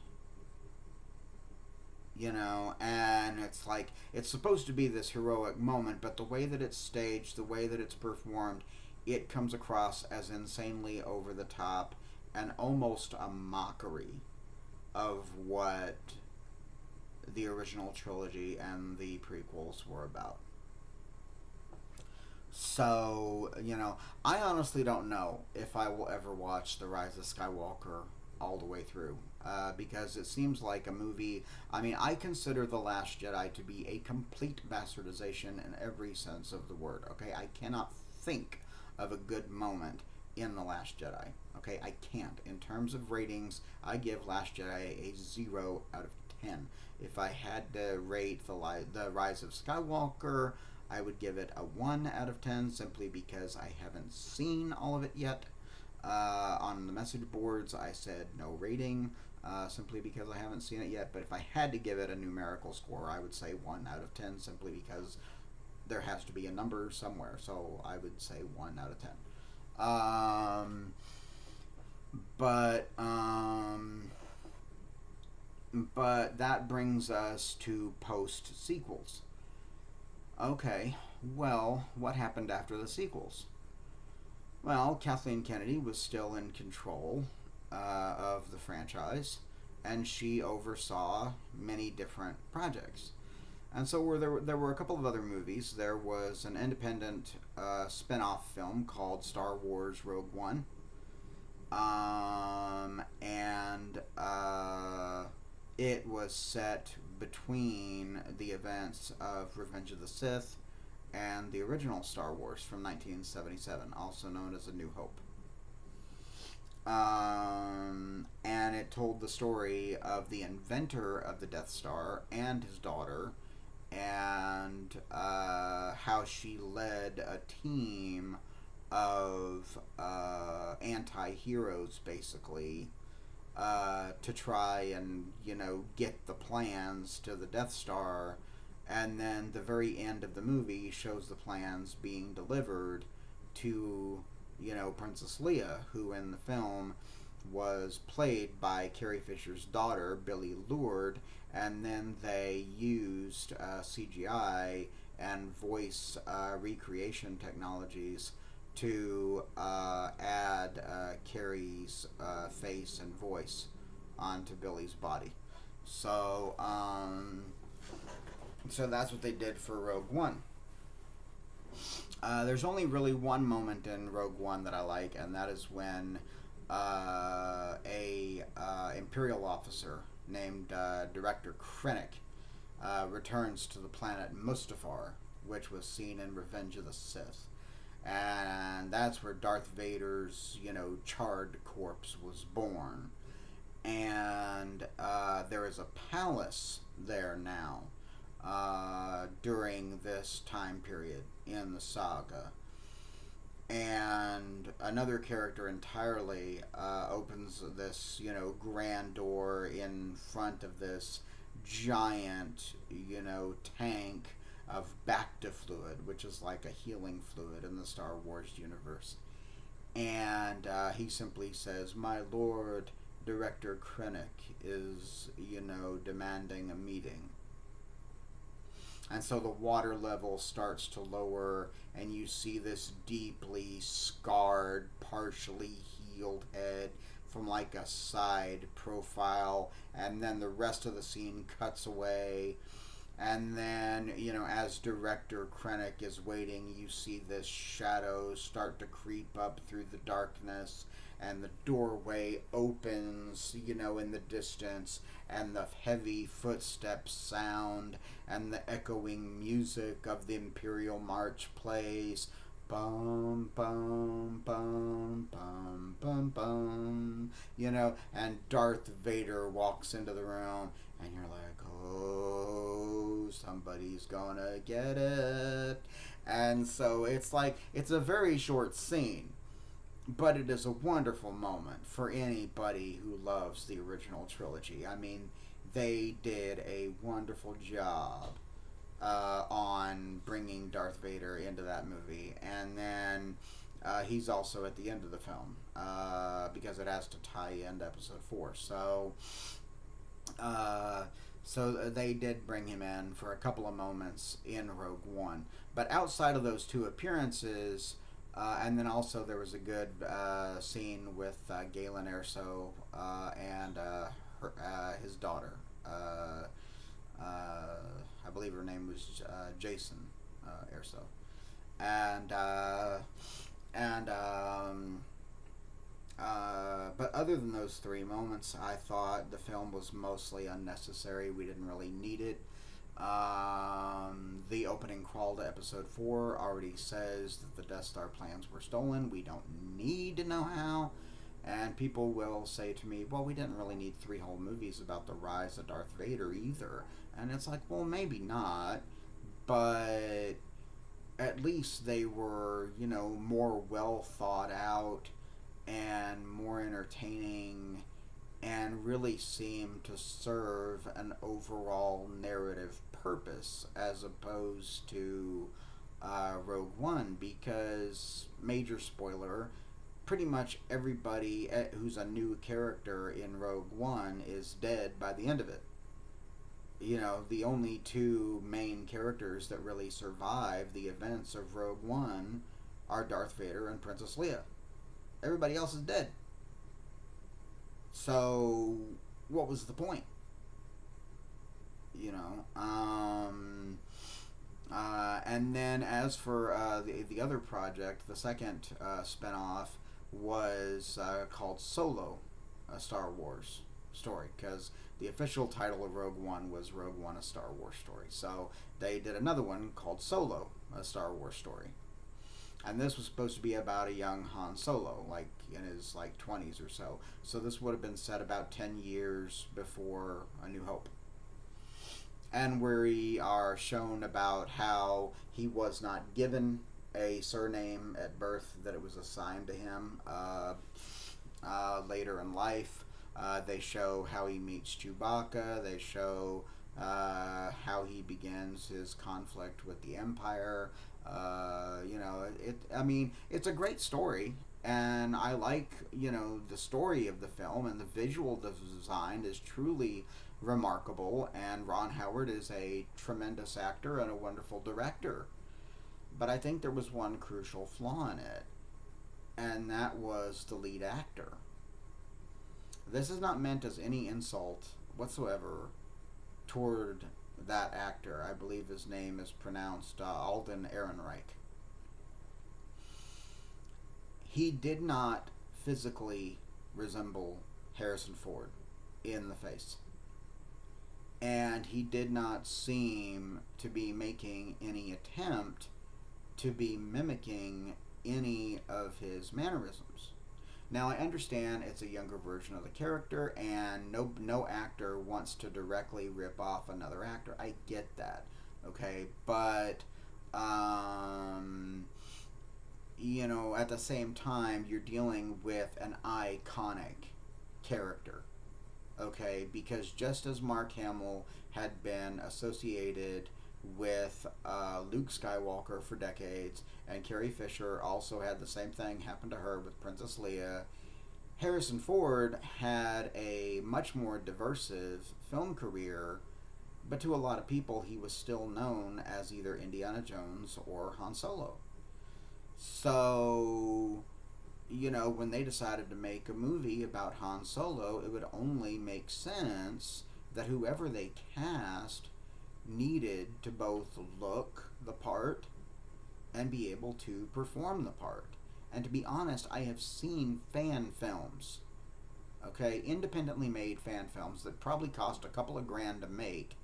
And it's like, it's supposed to be this heroic moment, but the way that it's staged, the way that it's performed, it comes across as insanely over the top and almost a mockery of what the original trilogy and the prequels were about. So, I honestly don't know if I will ever watch The Rise of Skywalker all the way through. Because it seems like a movie. I mean, I consider The Last Jedi to be a complete bastardization in every sense of the word. Okay, I cannot think of a good moment in The Last Jedi. Okay, I can't. In terms of ratings, I give Last Jedi a 0 out of 10. If I had to rate the Rise of Skywalker, I would give it a 1 out of 10 simply because I haven't seen all of it yet. On the message boards, I said no rating, simply because I haven't seen it yet. But if I had to give it a numerical score, I would say 1 out of 10, simply because there has to be a number somewhere. So I would say 1 out of 10. But but that brings us to post sequels. Okay, well, what happened after the sequels? Well, Kathleen Kennedy was still in control of the franchise, and she oversaw many different projects. And so there were a couple of other movies. There was an independent spin off film called Star Wars Rogue One. And it was set between the events of Revenge of the Sith and the original Star Wars from 1977, also known as A New Hope. And it told the story of the inventor of the Death Star and his daughter, and how she led a team of anti-heroes, basically, to try and, get the plans to the Death Star. And then the very end of the movie shows the plans being delivered to, Princess Leia, who in the film was played by Carrie Fisher's daughter, Billie Lourd. And then they used CGI and voice recreation technologies to add Carrie's face and voice onto Billie's body. So, so that's what they did for Rogue One. There's only really one moment in Rogue One that I like, and that is when a Imperial officer named Director Krennic returns to the planet Mustafar, which was seen in Revenge of the Sith. And that's where Darth Vader's, charred corpse was born. And there is a palace there now during this time period in the saga. And another character entirely opens this, grand door in front of this giant, tank of Bacta fluid, which is like a healing fluid in the Star Wars universe. And he simply says, "My lord, Director Krennic is, demanding a meeting." And so the water level starts to lower, and you see this deeply scarred, partially healed head from like a side profile, and then the rest of the scene cuts away. And then, as Director Krennic is waiting, you see this shadow start to creep up through the darkness, and the doorway opens, in the distance, and the heavy footsteps sound, and the echoing music of the Imperial March plays. Bum, bum, bum, bum, bum, bum. And Darth Vader walks into the room, and you're like, oh, somebody's gonna get it. And so it's a very short scene, but it is a wonderful moment for anybody who loves the original trilogy. I mean, they did a wonderful job on bringing Darth Vader into that movie, and then he's also at the end of the film because it has to tie into Episode 4. Uh, so they did bring him in for a couple of moments in Rogue One, but outside of those two appearances, and then also there was a good scene with Galen Erso and his daughter. I believe her name was Jason Erso, and and but other than those three moments, I thought the film was mostly unnecessary. We didn't really need it. The opening crawl to Episode 4 already says that the Death Star plans were stolen. We don't need to know how. And people will say to me, well, we didn't really need 3 whole movies about the rise of Darth Vader either. And it's like, well, maybe not. But at least they were, more well thought out and more entertaining and really seem to serve an overall narrative purpose as opposed to Rogue One, because, major spoiler, pretty much everybody who's a new character in Rogue One is dead by the end of it. The only two main characters that really survive the events of Rogue One are Darth Vader and Princess Leia. Everybody else is dead. So, what was the point? And then as for the other project, the second spinoff was called Solo, a Star Wars story, because the official title of Rogue One was Rogue One, a Star Wars story. So they did another one called Solo, a Star Wars story. And this was supposed to be about a young Han Solo, like in his 20s or so. So this would have been set about 10 years before A New Hope. And we are shown about how he was not given a surname at birth, that it was assigned to him later in life. They show how he meets Chewbacca. They show how he begins his conflict with the Empire. It's a great story, and I like, the story of the film, and the visual design is truly remarkable, and Ron Howard is a tremendous actor and a wonderful director. But I think there was one crucial flaw in it, and that was the lead actor. This is not meant as any insult whatsoever toward that actor. I believe his name is pronounced Alden Ehrenreich. He did not physically resemble Harrison Ford in the face. And he did not seem to be making any attempt to be mimicking any of his mannerisms. Now, I understand it's a younger version of the character, and no actor wants to directly rip off another actor. I get that, okay? But, at the same time, you're dealing with an iconic character, okay? Because just as Mark Hamill had been associated with Luke Skywalker for decades, and Carrie Fisher also had the same thing happen to her with Princess Leia, Harrison Ford had a much more diversive film career, but to a lot of people he was still known as either Indiana Jones or Han Solo. So, when they decided to make a movie about Han Solo, it would only make sense that whoever they cast needed to both look the part and be able to perform the part. And to be honest, I have seen fan films, okay, independently made fan films that probably cost a couple of grand to make,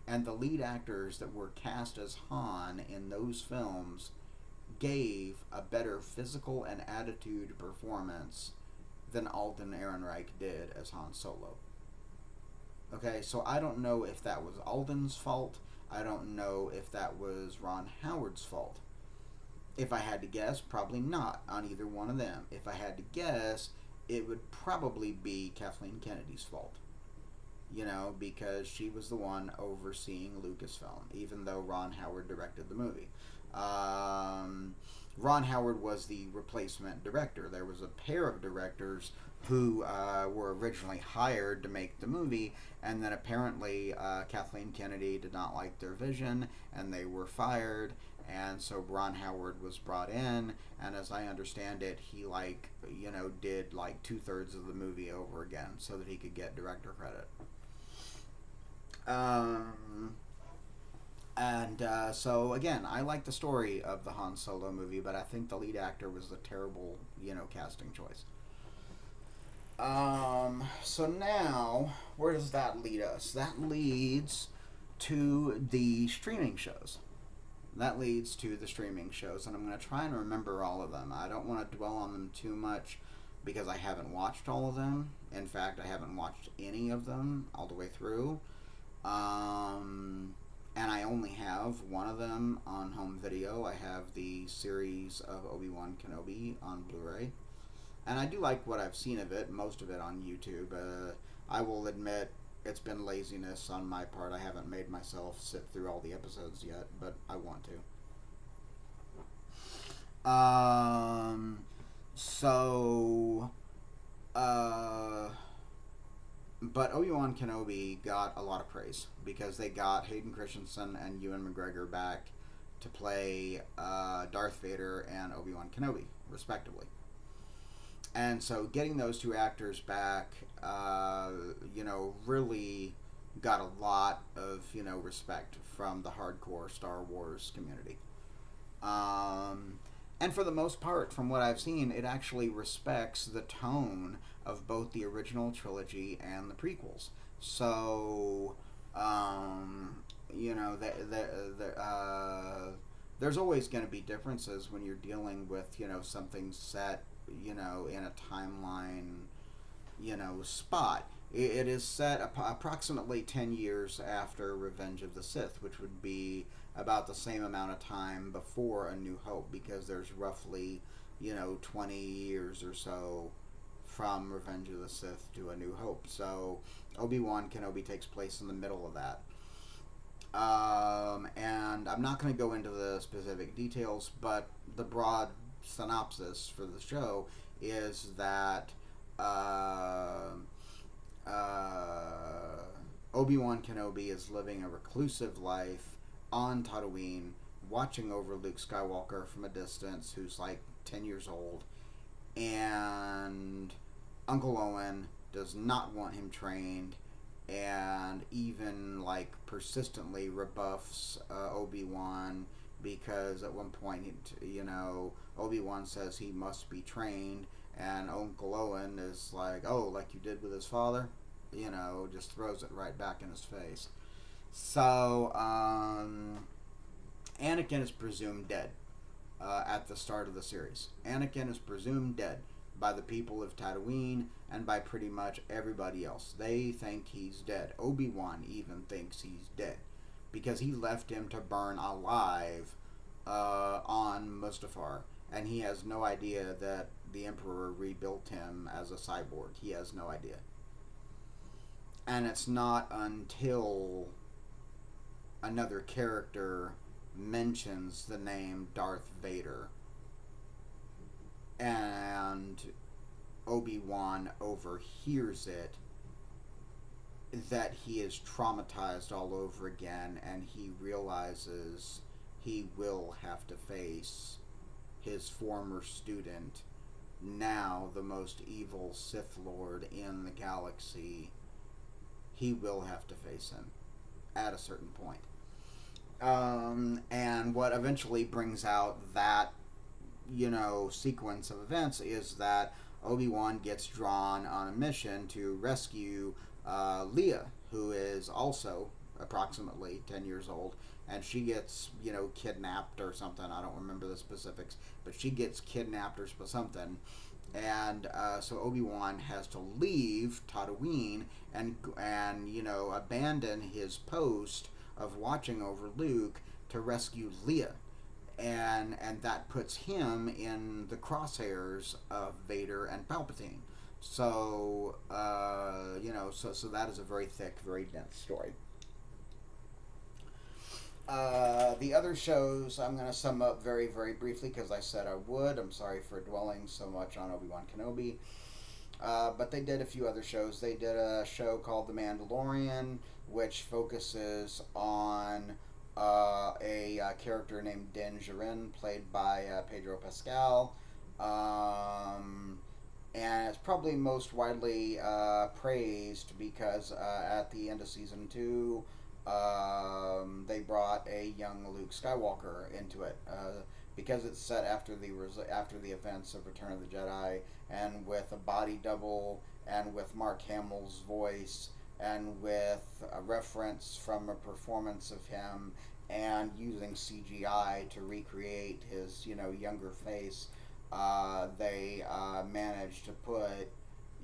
and the lead actors that were cast as Han in those films gave a better physical and attitude performance than Alden Ehrenreich did as Han Solo. Okay, so I don't know if that was Alden's fault. I don't know if that was Ron Howard's fault. If I had to guess, probably not on either one of them. If I had to guess, it would probably be Kathleen Kennedy's fault. because she was the one overseeing Lucasfilm, even though Ron Howard directed the movie. Um, Ron Howard was the replacement director. There was a pair of directors who were originally hired to make the movie, and then apparently Kathleen Kennedy did not like their vision, and they were fired. And so Ron Howard was brought in, and as I understand it, he did like 2/3 of the movie over again so that he could get director credit. Um, and so again, I like the story of the Han Solo movie, but I think the lead actor was a terrible, casting choice. So now, where does that lead us? That leads to the streaming shows. And I'm going to try and remember all of them. I don't want to dwell on them too much because I haven't watched all of them. In fact, I haven't watched any of them all the way through. And I only have one of them on home video. I have the series of Obi-Wan Kenobi on Blu-ray. And I do like what I've seen of it, most of it on YouTube. I will admit it's been laziness on my part. I haven't made myself sit through all the episodes yet, but I want to. So, but Obi-Wan Kenobi got a lot of praise because they got Hayden Christensen and Ewan McGregor back to play Darth Vader and Obi-Wan Kenobi, respectively. And so getting those two actors back, really got a lot of, respect from the hardcore Star Wars community. And for the most part, from what I've seen, it actually respects the tone of both the original trilogy and the prequels. So, there's always going to be differences when you're dealing with, something set, in a timeline, spot. It is set approximately 10 years after Revenge of the Sith, which would be about the same amount of time before A New Hope, because there's roughly, 20 years or so from Revenge of the Sith to A New Hope. So Obi-Wan Kenobi takes place in the middle of that. And I'm not going to go into the specific details, but the broad synopsis for the show is that Obi-Wan Kenobi is living a reclusive life on Tatooine, watching over Luke Skywalker from a distance, who's like 10 years old, and Uncle Owen does not want him trained, and even persistently rebuffs Obi-Wan, because at one point, Obi-Wan says he must be trained, and Uncle Owen is like, oh, like you did with his father? Just throws it right back in his face. So, Anakin is presumed dead at the start of the series. Anakin is presumed dead by the people of Tatooine and by pretty much everybody else. They think he's dead. Obi-Wan even thinks he's dead because he left him to burn alive on Mustafar, and he has no idea that the Emperor rebuilt him as a cyborg. He has no idea. And it's not until another character mentions the name Darth Vader and Obi-Wan overhears it that he is traumatized all over again, and he realizes he will have to face his former student, now the most evil Sith Lord in the galaxy. He will have to face him at a certain point. And what eventually brings out that, sequence of events is that Obi-Wan gets drawn on a mission to rescue Leia, who is also approximately 10 years old, and she gets, kidnapped or something. I don't remember the specifics, but she gets kidnapped or something. And so Obi-Wan has to leave Tatooine and abandon his post of watching over Luke to rescue Leia. And that puts him in the crosshairs of Vader and Palpatine. So so that is a very thick, very dense story. The other shows I'm going to sum up very, very briefly because I said I would. I'm sorry for dwelling so much on Obi-Wan Kenobi. But they did a few other shows. They did a show called The Mandalorian, which focuses on a character named Din Djarin, played by Pedro Pascal. Um, and it's probably most widely praised because at the end of season two, they brought a young Luke Skywalker into it because it's set after the events of Return of the Jedi, and with a body double, and with Mark Hamill's voice, and with a reference from a performance of him, and using CGI to recreate his younger face. They managed to put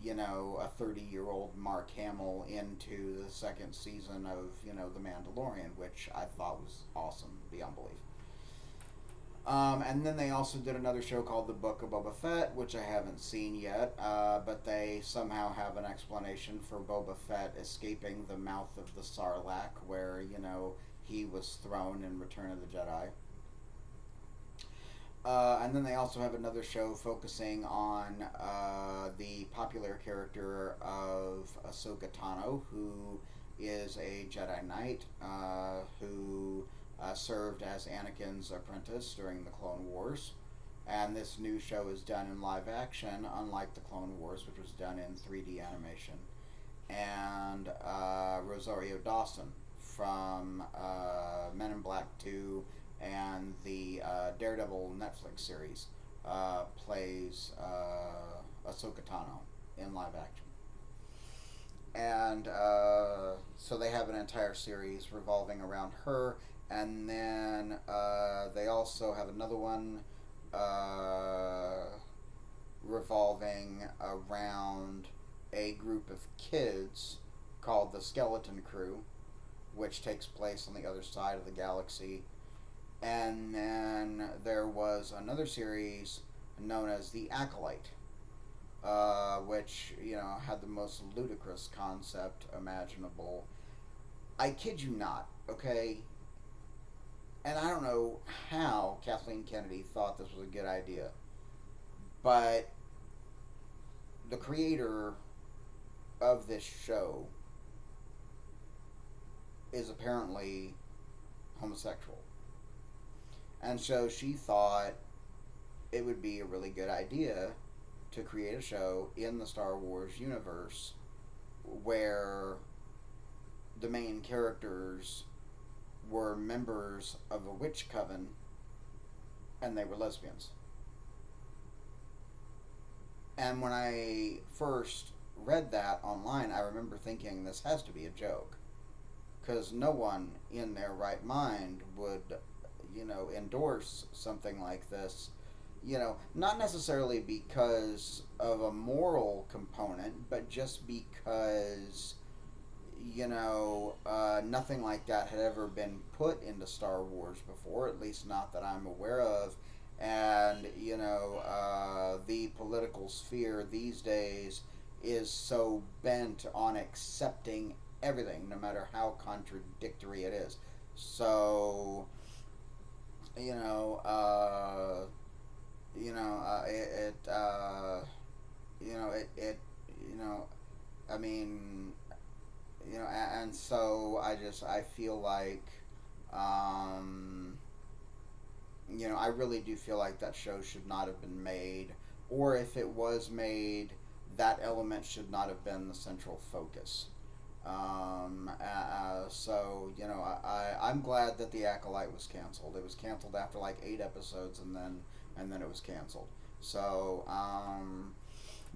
a 30-year-old Mark Hamill into the second season of The Mandalorian, which I thought was awesome beyond belief. And then they also did another show called The Book of Boba Fett, which I haven't seen yet, but they somehow have an explanation for Boba Fett escaping the mouth of the Sarlacc, where he was thrown in Return of the Jedi. And then they also have another show focusing on the popular character of Ahsoka Tano, who is a Jedi Knight who served as Anakin's apprentice during the Clone Wars. And this new show is done in live action, unlike the Clone Wars, which was done in 3D animation. And Rosario Dawson from Men in Black 2 and the Daredevil Netflix series plays Ahsoka Tano in live action. And so they have an entire series revolving around her. And then they also have another one revolving around a group of kids called the Skeleton Crew, which takes place on the other side of the galaxy. And then there was another series known as The Acolyte, which, had the most ludicrous concept imaginable. I kid you not, okay? And I don't know how Kathleen Kennedy thought this was a good idea, but the creator of this show is apparently homosexual. And so she thought it would be a really good idea to create a show in the Star Wars universe where the main characters were members of a witch coven and they were lesbians. And when I first read that online, I remember thinking this has to be a joke. Because no one in their right mind would, endorse something like this. Not necessarily because of a moral component, but just because, nothing like that had ever been put into Star Wars before, at least not that I'm aware of. And, the political sphere these days is so bent on accepting everything, no matter how contradictory it is. So, you know, uh, it, it, you know, I mean, and so I feel like, um, I really do feel like that show should not have been made, or if it was made, that element should not have been the central focus. So I'm glad that the Acolyte was canceled. It was canceled after like 8 episodes, and then it was canceled. So,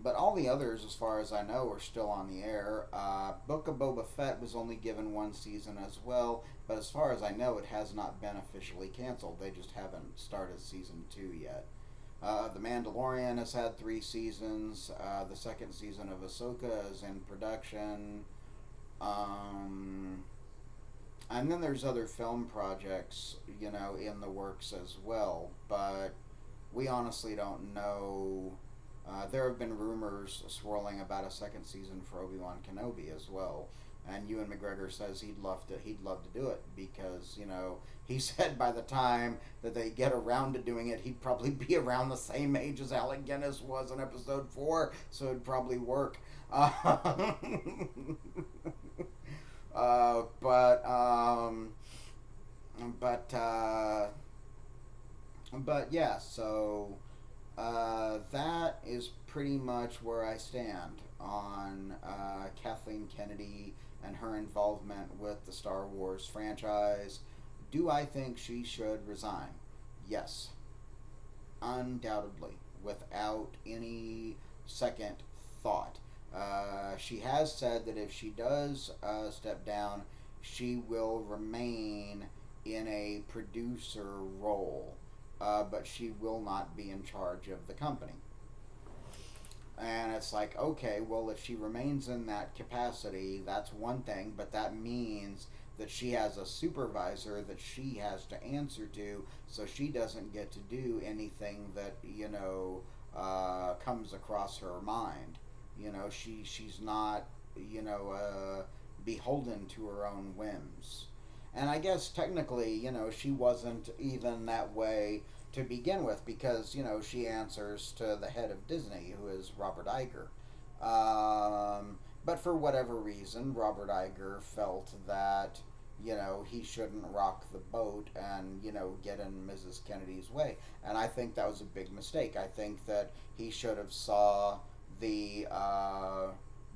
but all the others, as far as I know, are still on the air. Book of Boba Fett was only given one season as well, but as far as I know, it has not been officially canceled. They just haven't started season 2 yet. The Mandalorian has had 3 seasons. The second season of Ahsoka is in production. Um, and then there's other film projects, in the works as well. But we honestly don't know There have been rumors swirling about a second season for Obi-Wan Kenobi as well. And Ewan McGregor says he'd love to do it because, he said by the time that they get around to doing it, he'd probably be around the same age as Alec Guinness was in episode 4, so it'd probably work. Uh, but but but yeah, so that is pretty much where I stand on Kathleen Kennedy and her involvement with the Star Wars franchise. Do I think she should resign? Yes, undoubtedly, without any second thought. She has said that if she does step down, she will remain in a producer role, but she will not be in charge of the company. And it's like, okay, well, if she remains in that capacity, that's one thing, but that means that she has a supervisor that she has to answer to, so she doesn't get to do anything that, comes across her mind. She's not, beholden to her own whims. And I guess technically, she wasn't even that way to begin with because, she answers to the head of Disney, who is Robert Iger. But for whatever reason, Robert Iger felt that, he shouldn't rock the boat and, get in Mrs. Kennedy's way. And I think that was a big mistake. I think that he should have saw the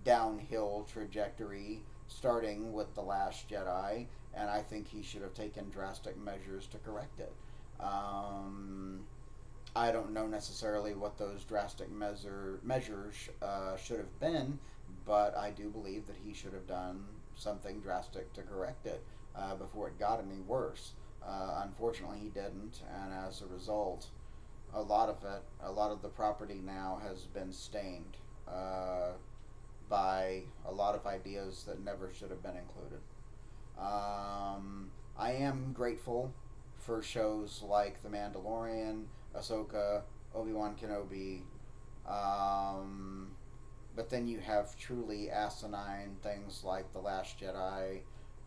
downhill trajectory starting with The Last Jedi, and I think he should have taken drastic measures to correct it. I don't know necessarily what those drastic measures should have been, but I do believe that he should have done something drastic to correct it before it got any worse. Unfortunately, he didn't, and as a result, a lot of the property now has been stained by a lot of ideas that never should have been included. I am grateful for shows like The Mandalorian, Ahsoka, Obi-Wan Kenobi, but then you have truly asinine things like The Last Jedi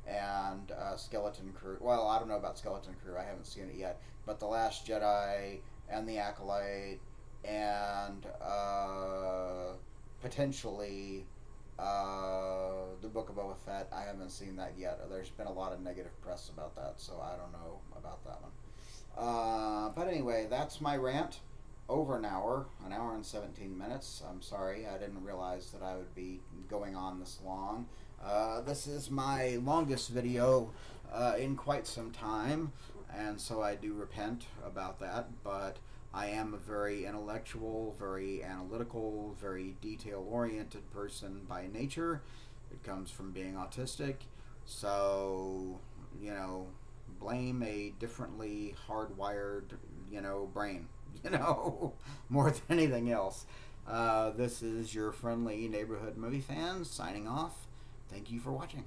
and Skeleton Crew. Well, I don't know about Skeleton Crew. I haven't seen it yet. But The Last Jedi and The Acolyte and potentially the Book of Boba Fett. I haven't seen that yet. There's been a lot of negative press about that, so I don't know about that one. But anyway, that's my rant. Over an hour and 17 minutes. I'm sorry, I didn't realize that I would be going on this long. This is my longest video in quite some time, and so I do repent about that, but I am a very intellectual, very analytical, very detail-oriented person by nature. It comes from being autistic, so, blame a differently hardwired, brain, more than anything else. This is your friendly neighborhood movie fan signing off. Thank you for watching.